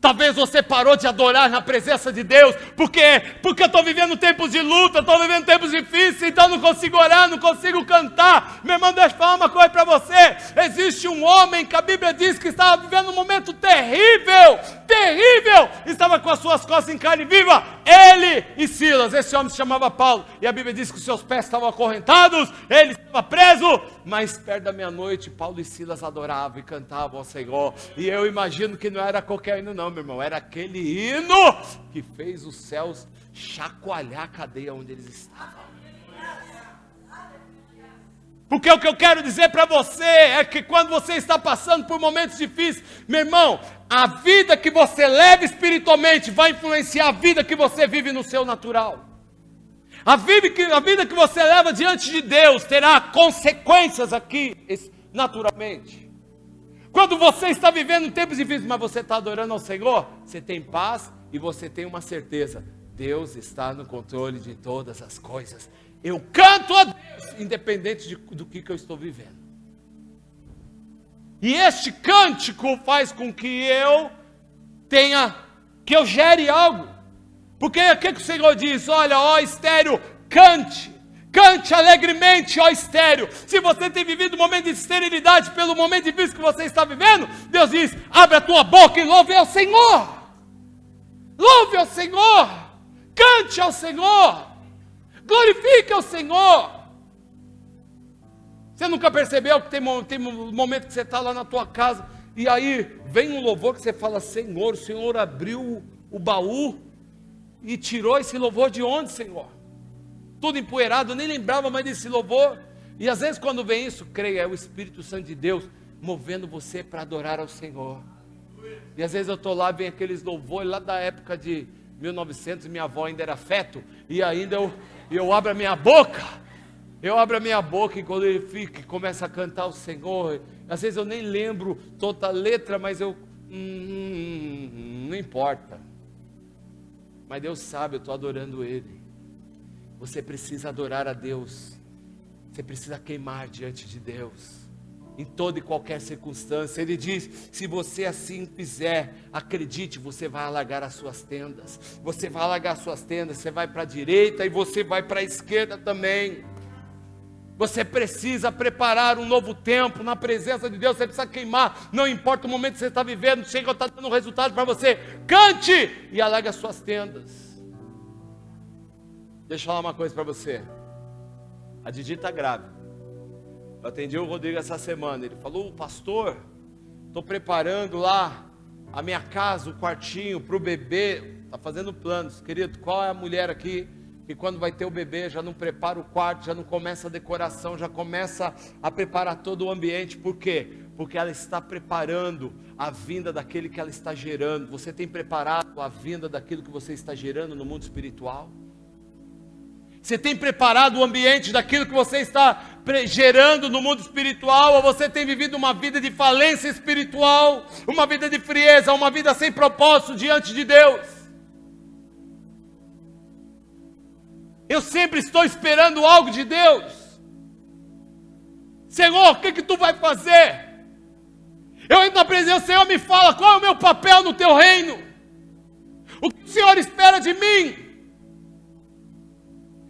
Talvez você parou de adorar na presença de Deus. Por quê? Porque eu estou vivendo tempos de luta, estou vivendo tempos difíceis, então não consigo orar, não consigo cantar. Meu irmão, deixa eu falar uma coisa para você. Existe um homem que a Bíblia diz que estava vivendo um momento terrível, terrível. Estava com as suas costas em carne viva. Ele e Silas, esse homem se chamava Paulo. E a Bíblia diz que os seus pés estavam acorrentados, ele estava preso. Mas perto da meia-noite, Paulo e Silas adoravam e cantavam ao Senhor. E eu imagino que não era qualquer hino não, meu irmão. Era aquele hino que fez os céus chacoalhar a cadeia onde eles estavam. Porque o que eu quero dizer para você é que quando você está passando por momentos difíceis, meu irmão, a vida que você leva espiritualmente vai influenciar a vida que você vive no seu natural. A vida que você leva diante de Deus terá consequências aqui, naturalmente. Quando você está vivendo tempos difíceis, mas você está adorando ao Senhor, você tem paz e você tem uma certeza: Deus está no controle de todas as coisas. Eu canto a Deus, independente do que eu estou vivendo. E este cântico faz com que eu gere algo. Porque o que o Senhor diz? Olha, ó estéril, cante alegremente, ó estéril. Se você tem vivido um momento de esterilidade pelo momento difícil que você está vivendo, Deus diz: abre a tua boca e louve ao Senhor. Louve ao Senhor, cante ao Senhor, glorifique ao Senhor. Você nunca percebeu que tem um momento que você está lá na tua casa e aí vem um louvor que você fala: Senhor, o Senhor abriu o baú e tirou esse louvor de onde, Senhor? Tudo empoeirado, eu nem lembrava mais desse louvor. E às vezes quando vem isso, creia, é o Espírito Santo de Deus movendo você para adorar ao Senhor. E às vezes eu estou lá, vem aqueles louvores lá da época de 1900, minha avó ainda era feto, e ainda eu abro a minha boca, e quando ele fica, começa a cantar o Senhor, às vezes eu nem lembro toda a letra, mas não importa. Mas Deus sabe, eu estou adorando Ele. Você precisa adorar a Deus. Você precisa queimar diante de Deus. Em toda e qualquer circunstância. Ele diz: se você assim fizer, acredite, você vai alargar as suas tendas. Você vai alargar as suas tendas, você vai para a direita e você vai para a esquerda também. Você precisa preparar um novo tempo na presença de Deus. Você precisa queimar, não importa o momento que você está vivendo, chega está dando resultado para você. Cante e alargue as suas tendas. Deixa eu falar uma coisa para você. A Didi está grávida. Eu atendi o Rodrigo essa semana. Ele falou: pastor, estou preparando lá a minha casa, o quartinho para o bebê. Está fazendo planos. Querido, qual é a mulher aqui que quando vai ter o bebê, já não prepara o quarto, já não começa a decoração, já começa a preparar todo o ambiente. Por quê? Porque ela está preparando a vinda daquele que ela está gerando. Você tem preparado a vinda daquilo que você está gerando no mundo espiritual? Você tem preparado o ambiente daquilo que você está gerando no mundo espiritual? Ou você tem vivido uma vida de falência espiritual, uma vida de frieza, uma vida sem propósito diante de Deus? Eu sempre estou esperando algo de Deus. Senhor, o que tu vai fazer? Eu entro na presença, Senhor, me fala, qual é o meu papel no teu reino? O que o Senhor espera de mim?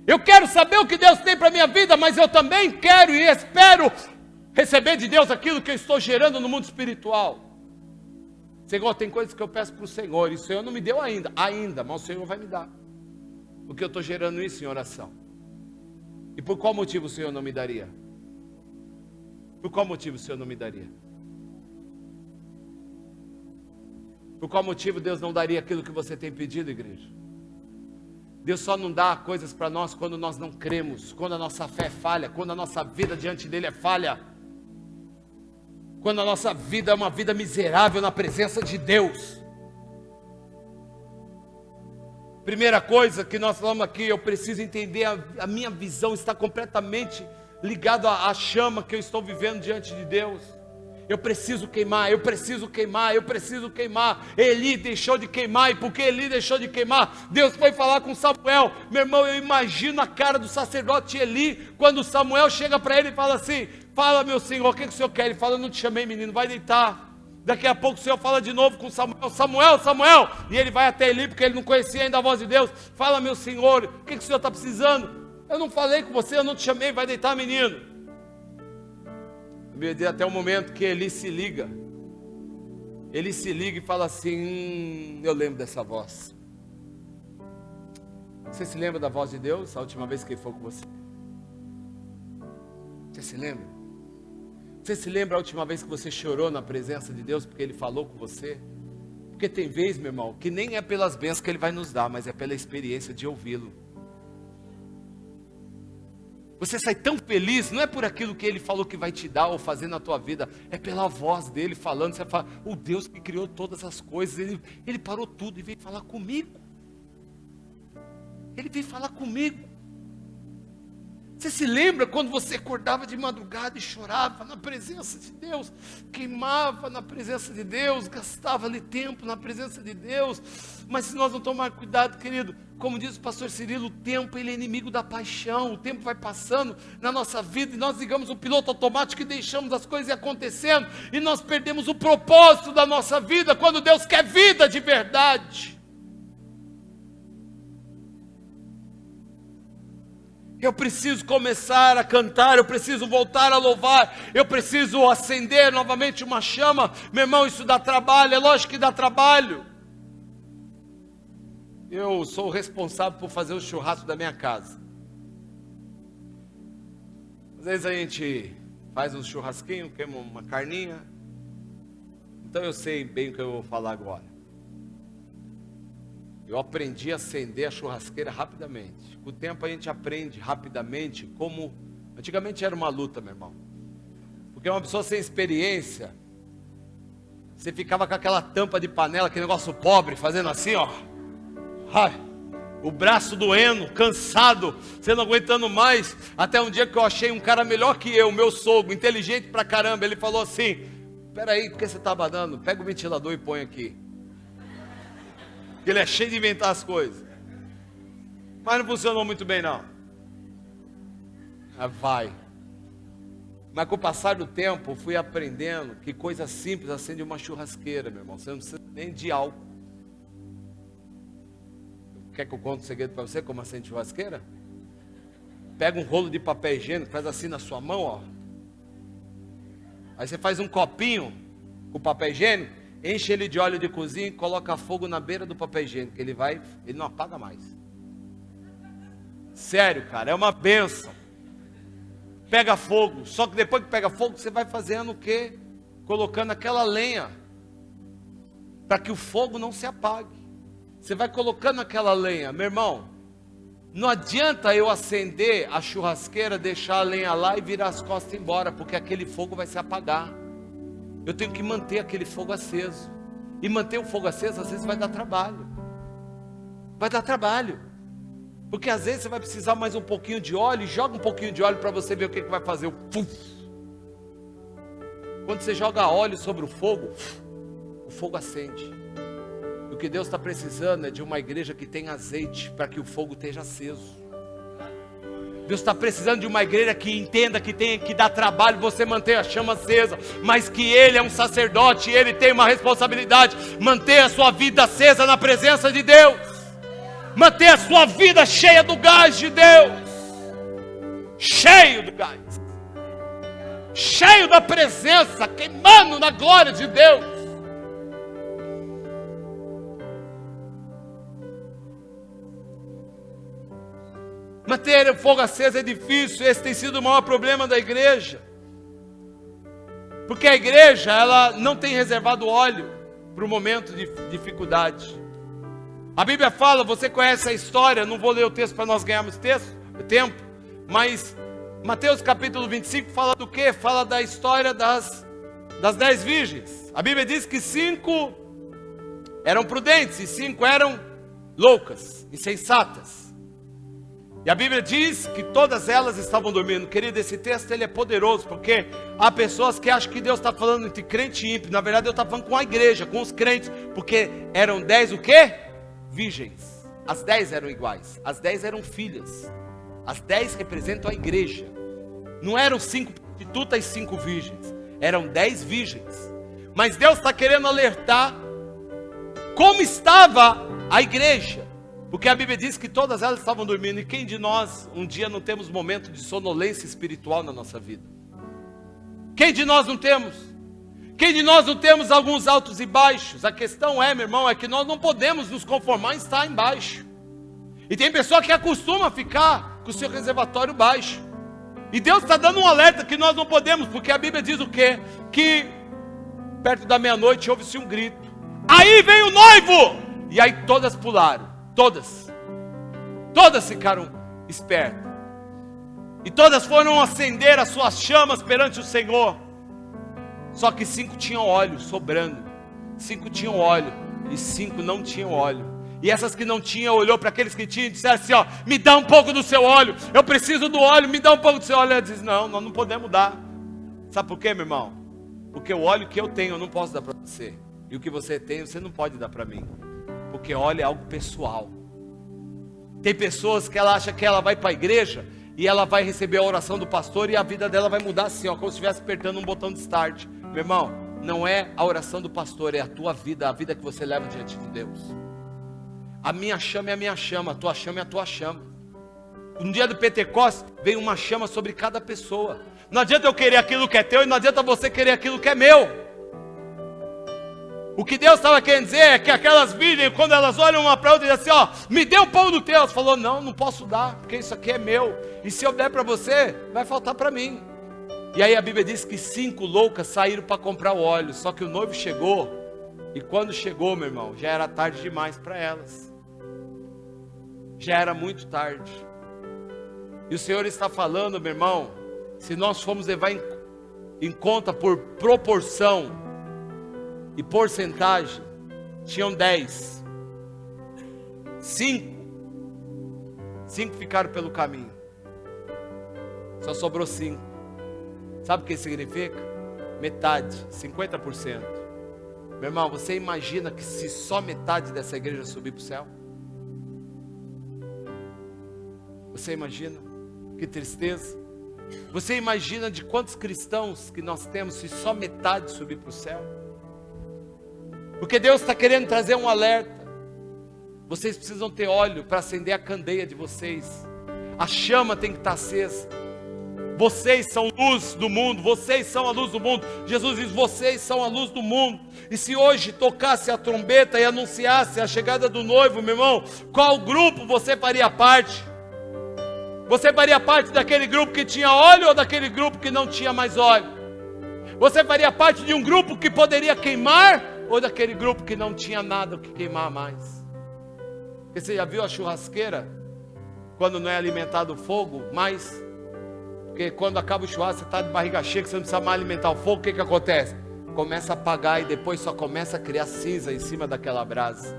Eu quero saber o que Deus tem para a minha vida, mas eu também quero e espero receber de Deus aquilo que eu estou gerando no mundo espiritual. Senhor, tem coisas que eu peço para o Senhor, e o Senhor não me deu ainda, mas o Senhor vai me dar. Porque eu estou gerando isso em oração. E por qual motivo o Senhor não me daria? Por qual motivo o Senhor não me daria? Por qual motivo Deus não daria aquilo que você tem pedido, igreja? Deus só não dá coisas para nós quando nós não cremos, quando a nossa fé é falha, quando a nossa vida diante dele é falha, quando a nossa vida é uma vida miserável na presença de Deus. Primeira coisa que nós falamos aqui, eu preciso entender, a minha visão está completamente ligada à chama que eu estou vivendo diante de Deus. Eu preciso queimar, eu preciso queimar, eu preciso queimar. Eli deixou de queimar, e porque Eli deixou de queimar, Deus foi falar com Samuel. Meu irmão, eu imagino a cara do sacerdote Eli, quando Samuel chega para ele e fala assim: fala, meu senhor, o que o senhor quer? Ele fala: eu não te chamei, menino, vai deitar. Daqui a pouco o Senhor fala de novo com Samuel: Samuel, Samuel, e ele vai até Eli, porque ele não conhecia ainda a voz de Deus. Fala, meu senhor, o que o senhor está precisando? Eu não falei com você, eu não te chamei, vai deitar, menino. Até o momento que Eli se liga e fala assim: eu lembro dessa voz. Você se lembra da voz de Deus, a última vez que ele foi com você? Você se lembra? Você se lembra a última vez que você chorou na presença de Deus porque Ele falou com você? Porque tem vez, meu irmão, que nem é pelas bênçãos que Ele vai nos dar, mas é pela experiência de ouvi-lo. Você sai tão feliz, não é por aquilo que Ele falou que vai te dar ou fazer na tua vida, é pela voz dEle falando. Você fala: o Deus que criou todas as coisas, Ele parou tudo e veio falar comigo. Ele veio falar comigo. Você se lembra quando você acordava de madrugada e chorava na presença de Deus, queimava na presença de Deus, gastava ali tempo na presença de Deus? Mas se nós não tomarmos cuidado, querido, como diz o pastor Cirilo, o tempo ele é inimigo da paixão. O tempo vai passando na nossa vida e nós ligamos o piloto automático e deixamos as coisas acontecendo, e nós perdemos o propósito da nossa vida, quando Deus quer vida de verdade. Eu preciso começar a cantar, eu preciso voltar a louvar, eu preciso acender novamente uma chama. Meu irmão, isso dá trabalho, é lógico que dá trabalho. Eu sou o responsável por fazer o churrasco da minha casa. Às vezes a gente faz um churrasquinho, queima uma carninha. Então eu sei bem o que eu vou falar agora. Eu aprendi a acender a churrasqueira rapidamente. Com o tempo a gente aprende rapidamente como... Antigamente era uma luta, meu irmão. Porque uma pessoa sem experiência, você ficava com aquela tampa de panela, aquele negócio pobre, fazendo assim, ó. Ai, o braço doendo, cansado, você não aguentando mais. Até um dia que eu achei um cara melhor que eu, meu sogro, inteligente pra caramba. Ele falou assim: peraí, por que você está badando? Pega o ventilador e põe aqui. Ele é cheio de inventar as coisas. Mas não funcionou muito bem não. Vai. Mas com o passar do tempo, eu fui aprendendo que coisa simples acende uma churrasqueira, meu irmão. Você não precisa nem de álcool. Quer que eu conte um segredo para você, como acende churrasqueira? Pega um rolo de papel higiênico, faz assim na sua mão, ó. Aí você faz um copinho com papel higiênico, enche ele de óleo de cozinha e coloca fogo na beira do papel higiênico. Ele não apaga mais. Sério, cara, é uma bênção. Pega fogo, só que depois que pega fogo, você vai fazendo o quê? Colocando aquela lenha, para que o fogo não se apague. Você vai colocando aquela lenha, meu irmão. Não adianta eu acender a churrasqueira, deixar a lenha lá e virar as costas e ir embora, porque aquele fogo vai se apagar. Eu tenho que manter aquele fogo aceso. E manter o fogo aceso às vezes vai dar trabalho. Vai dar trabalho. Porque às vezes você vai precisar mais um pouquinho de óleo, e joga um pouquinho de óleo para você ver o que vai fazer. Quando você joga óleo sobre o fogo acende. O que Deus está precisando é de uma igreja que tenha azeite, para que o fogo esteja aceso. Deus está precisando de uma igreja que entenda que tem que dar trabalho você manter a chama acesa, mas que Ele é um sacerdote, e Ele tem uma responsabilidade, manter a sua vida acesa na presença de Deus, manter a sua vida cheia do gás de Deus, cheio do gás, cheio da presença, queimando na glória de Deus. Manter o fogo aceso é difícil. Esse tem sido o maior problema da igreja, porque a igreja, ela não tem reservado óleo para o momento de dificuldade. A Bíblia fala, você conhece a história, não vou ler o texto para nós ganharmos tempo, mas Mateus capítulo 25 fala do quê? Fala da história das 10 virgens. A Bíblia diz que 5 eram prudentes e 5 eram loucas, insensatas. E a Bíblia diz que todas elas estavam dormindo. Querido, esse texto ele é poderoso, porque há pessoas que acham que Deus está falando entre crente e ímpio. Na verdade, Deus está falando com a igreja, com os crentes, porque eram 10 o quê? Virgens. As 10 eram iguais, as 10 eram filhas. As 10 representam a igreja. Não eram 5 prostitutas e 5 virgens, eram 10 virgens. Mas Deus está querendo alertar como estava a igreja, porque a Bíblia diz que todas elas estavam dormindo. E quem de nós um dia não temos momento de sonolência espiritual na nossa vida? Quem de nós não temos? Quem de nós não temos alguns altos e baixos? A questão é, meu irmão, é que nós não podemos nos conformar em estar embaixo. E tem pessoa que acostuma a ficar com o seu reservatório baixo. E Deus está dando um alerta que nós não podemos, porque a Bíblia diz o quê? Que perto da meia-noite houve-se um grito. Aí vem o noivo! E aí todas pularam. Todas ficaram espertas, e todas foram acender as suas chamas perante o Senhor. Só que 5 tinham óleo sobrando, 5 tinham óleo, e 5 não tinham óleo. E essas que não tinham, olhou para aqueles que tinham e disseram assim, ó, me dá um pouco do seu óleo, eu preciso do óleo, me dá um pouco do seu óleo. Ela diz, não, nós não podemos dar. Sabe por quê, meu irmão? Porque o óleo que eu tenho, eu não posso dar para você, e o que você tem, você não pode dar para mim. Porque óleo é algo pessoal. Tem pessoas que ela acha que ela vai para a igreja e ela vai receber a oração do pastor e a vida dela vai mudar assim, ó, como se estivesse apertando um botão de start. Meu irmão, não é a oração do pastor, é a tua vida, a vida que você leva diante de Deus. A minha chama é a minha chama, a tua chama é a tua chama. No dia do Pentecostes veio uma chama sobre cada pessoa. Não adianta eu querer aquilo que é teu e não adianta você querer aquilo que é meu. O que Deus estava querendo dizer é que aquelas virgens, quando elas olham uma para outra e dizem assim, ó, me dê um pão do teu. Ela falou, não posso dar, porque isso aqui é meu. E se eu der para você, vai faltar para mim. E aí a Bíblia diz que 5 loucas saíram para comprar o óleo. Só que o noivo chegou, e quando chegou, meu irmão, já era tarde demais para elas. Já era muito tarde. E o Senhor está falando, meu irmão, se nós formos levar em conta por proporção e porcentagem, tinham 10, 5 ficaram pelo caminho, só sobrou 5. Sabe o que significa? Metade, 50%. Meu irmão, você imagina que se só metade dessa igreja subir para o céu? Você imagina? Que tristeza. Você imagina de quantos cristãos que nós temos se só metade subir para o céu? Porque Deus está querendo trazer um alerta. Vocês precisam ter óleo para acender a candeia de vocês. A chama tem que estar acesa. Vocês são luz do mundo. Vocês são a luz do mundo. Jesus diz, vocês são a luz do mundo. E se hoje tocasse a trombeta e anunciasse a chegada do noivo, meu irmão, qual grupo você faria parte? Você faria parte daquele grupo que tinha óleo ou daquele grupo que não tinha mais óleo? Você faria parte de um grupo que poderia queimar ou daquele grupo que não tinha nada o que queimar mais? Porque você já viu a churrasqueira? quando não é alimentado o fogo, mais. Porque quando acaba o churrasco, você está de barriga cheia, que você não precisa mais alimentar o fogo, o que acontece? Começa a apagar e depois só começa a criar cinza em cima daquela brasa.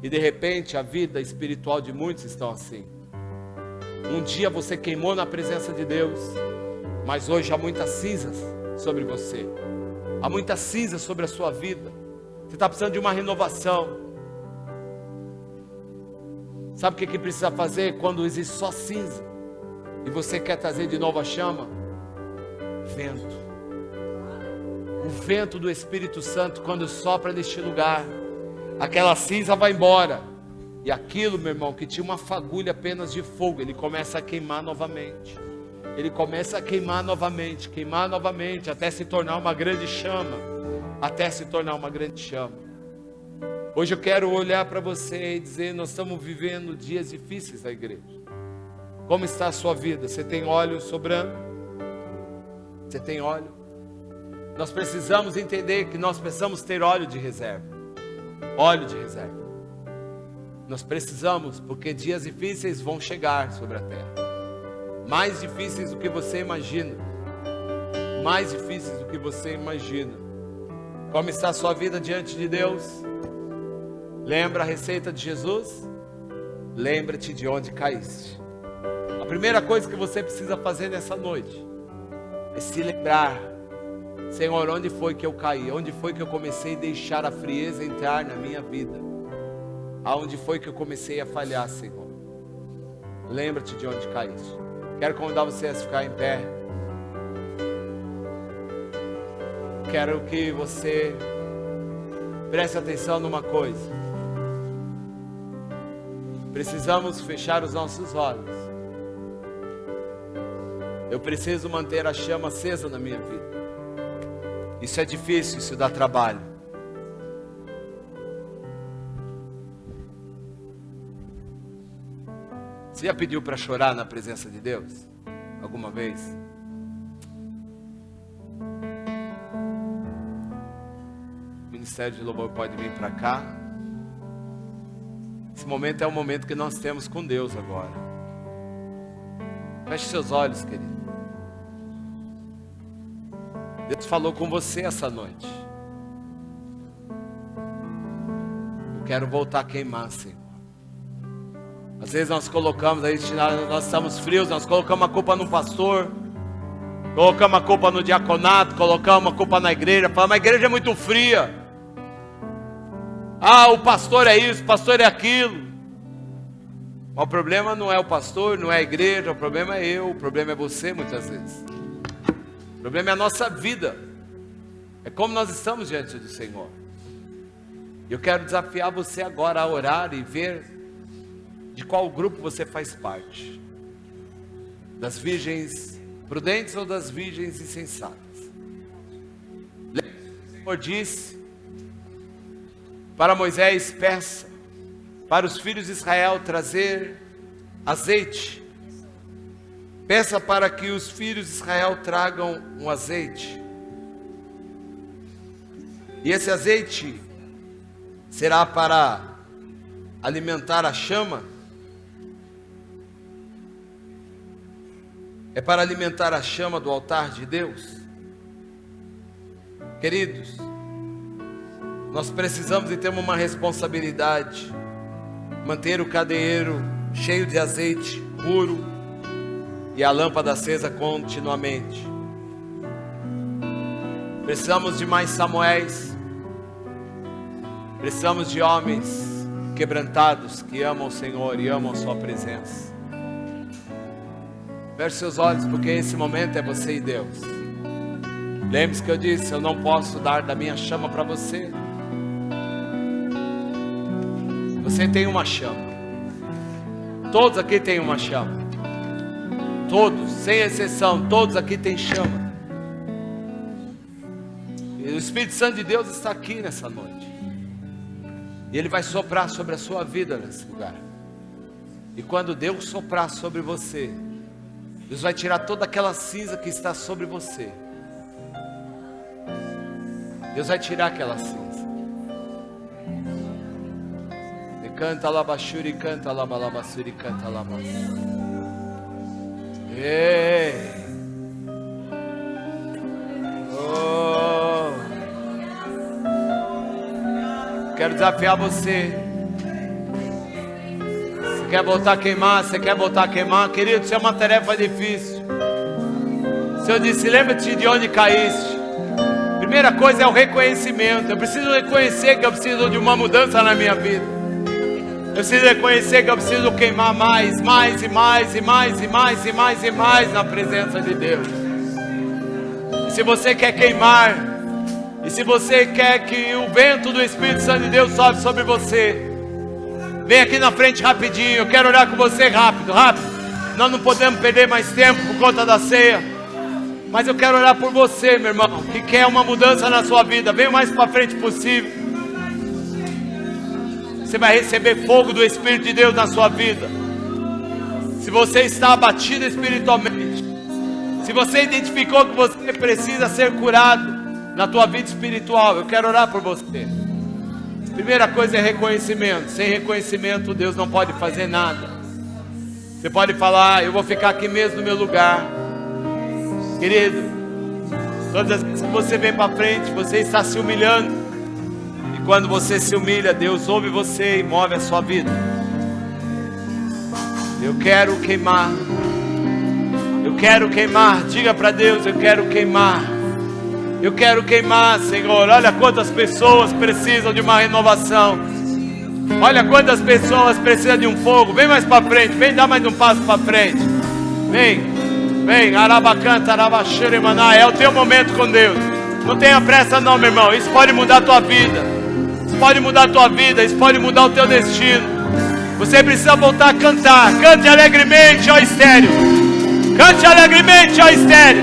E de repente a vida espiritual de muitos estão assim. Um dia você queimou na presença de Deus, mas hoje há muitas cinzas sobre você. Há muitas cinzas sobre a sua vida. Você está precisando de uma renovação. Sabe o que precisa fazer quando existe só cinza e você quer trazer de novo a chama? Vento. O vento do Espírito Santo, quando sopra neste lugar, aquela cinza vai embora. E aquilo, meu irmão, que tinha uma fagulha apenas de fogo, ele começa a queimar novamente. Ele começa a queimar novamente, até se tornar uma grande chama. Hoje eu quero olhar para você e dizer, nós estamos vivendo dias difíceis na igreja. Como está a sua vida? Você tem óleo sobrando? Você tem óleo? Nós precisamos entender que nós precisamos ter óleo de reserva. Óleo de reserva. Nós precisamos, porque dias difíceis vão chegar sobre a terra. Mais difíceis do que você imagina. Mais difíceis do que você imagina. Como está a sua vida diante de Deus? Lembra a receita de Jesus? Lembra-te de onde caíste. A primeira coisa que você precisa fazer nessa noite é se lembrar. Senhor, onde foi que eu caí? Onde foi que eu comecei a deixar a frieza entrar na minha vida? Aonde foi que eu comecei a falhar, Senhor? Lembra-te de onde caíste. Quero convidar você a ficar em pé. Quero que você preste atenção numa coisa. Precisamos fechar os nossos olhos. Eu preciso manter a chama acesa na minha vida. Isso é difícil, isso dá trabalho. Você já pediu para chorar na presença de Deus? Alguma vez? O Ministério de Louvor pode vir para cá. Esse momento é o momento que nós temos com Deus agora. Feche seus olhos, querido. Deus falou com você essa noite. Eu quero voltar a queimar, Senhor. Às vezes nós colocamos, nós estamos frios, nós colocamos a culpa no pastor, colocamos a culpa no diaconato, colocamos a culpa na igreja, falamos, a igreja é muito fria. Ah, o pastor é isso, o pastor é aquilo. Mas o problema não é o pastor, não é a igreja, o problema é eu, o problema é você muitas vezes. O problema é a nossa vida. É como nós estamos diante do Senhor. Eu quero desafiar você agora a orar e ver de qual grupo você faz parte. Das virgens prudentes ou das virgens insensatas. O Senhor disse para Moisés, peça para os filhos de Israel trazer azeite. Peça para que os filhos de Israel tragam um azeite. E esse azeite será para alimentar a chama. É para alimentar a chama do altar de Deus. Queridos, nós precisamos e temos uma responsabilidade. Manter o candeeiro cheio de azeite puro e a lâmpada acesa continuamente. Precisamos de mais Samuéis. Precisamos de homens quebrantados que amam o Senhor e amam a sua presença. Feche seus olhos, porque esse momento é você e Deus. Lembre-se que eu disse, eu não posso dar da minha chama para você. Você tem uma chama. Todos aqui têm uma chama. Todos, sem exceção, todos aqui têm chama. E o Espírito Santo de Deus está aqui nessa noite. E Ele vai soprar sobre a sua vida nesse lugar. E quando Deus soprar sobre você, Deus vai tirar toda aquela cinza que está sobre você. Deus vai tirar aquela cinza. Canta labachuri, canta labalabassuri, canta labas. Ei. Oh. Quero desafiar você. Você quer voltar a queimar? Você quer voltar a queimar? Querido, isso é uma tarefa difícil. O Senhor disse, lembra-te de onde caíste. Primeira coisa é o reconhecimento. Eu preciso reconhecer que eu preciso de uma mudança na minha vida. Eu preciso reconhecer que eu preciso queimar mais na presença de Deus. E se você quer queimar, e se você quer que o vento do Espírito Santo de Deus sobe sobre você, vem aqui na frente rapidinho. Eu quero orar com você rápido. Nós não podemos perder mais tempo por conta da ceia. Mas eu quero orar por você, meu irmão, que quer uma mudança na sua vida. Vem o mais para frente possível. Você vai receber fogo do Espírito de Deus na sua vida. Se você está abatido espiritualmente, se você identificou que você precisa ser curado na tua vida espiritual, eu quero orar por você. Primeira coisa é reconhecimento. Sem reconhecimento Deus não pode fazer nada. Você pode falar, eu vou ficar aqui mesmo no meu lugar. Querido, todas as vezes que você vem para frente, você está se humilhando. E quando você se humilha, Deus ouve você e move a sua vida. Eu quero queimar. Eu quero queimar. Diga para Deus, eu quero queimar. Eu quero queimar, Senhor. Olha quantas pessoas precisam de uma renovação. Olha quantas pessoas precisam de um fogo. Vem mais para frente, vem dar mais um passo para frente. Vem, arabacanta, arabaxeremaná. É o teu momento com Deus. Não tenha pressa não, meu irmão. Isso pode mudar a tua vida. Isso pode mudar a tua vida. Isso pode mudar o teu destino. Você precisa voltar a cantar. Cante alegremente, ó estéreo. Cante alegremente, ó estéreo.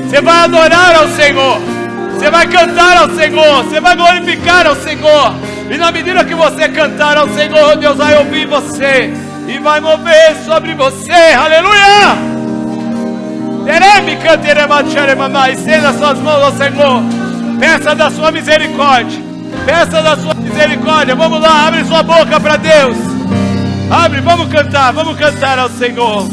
Você vai adorar ao Senhor. Você vai cantar ao Senhor. Você vai glorificar ao Senhor. E na medida que você cantar ao Senhor, Deus vai ouvir você e vai mover sobre você. Aleluia! Estenda suas mãos ao Senhor. Peça da sua misericórdia. Peça da sua misericórdia. Vamos lá, abre sua boca para Deus. Abre, vamos cantar ao Senhor.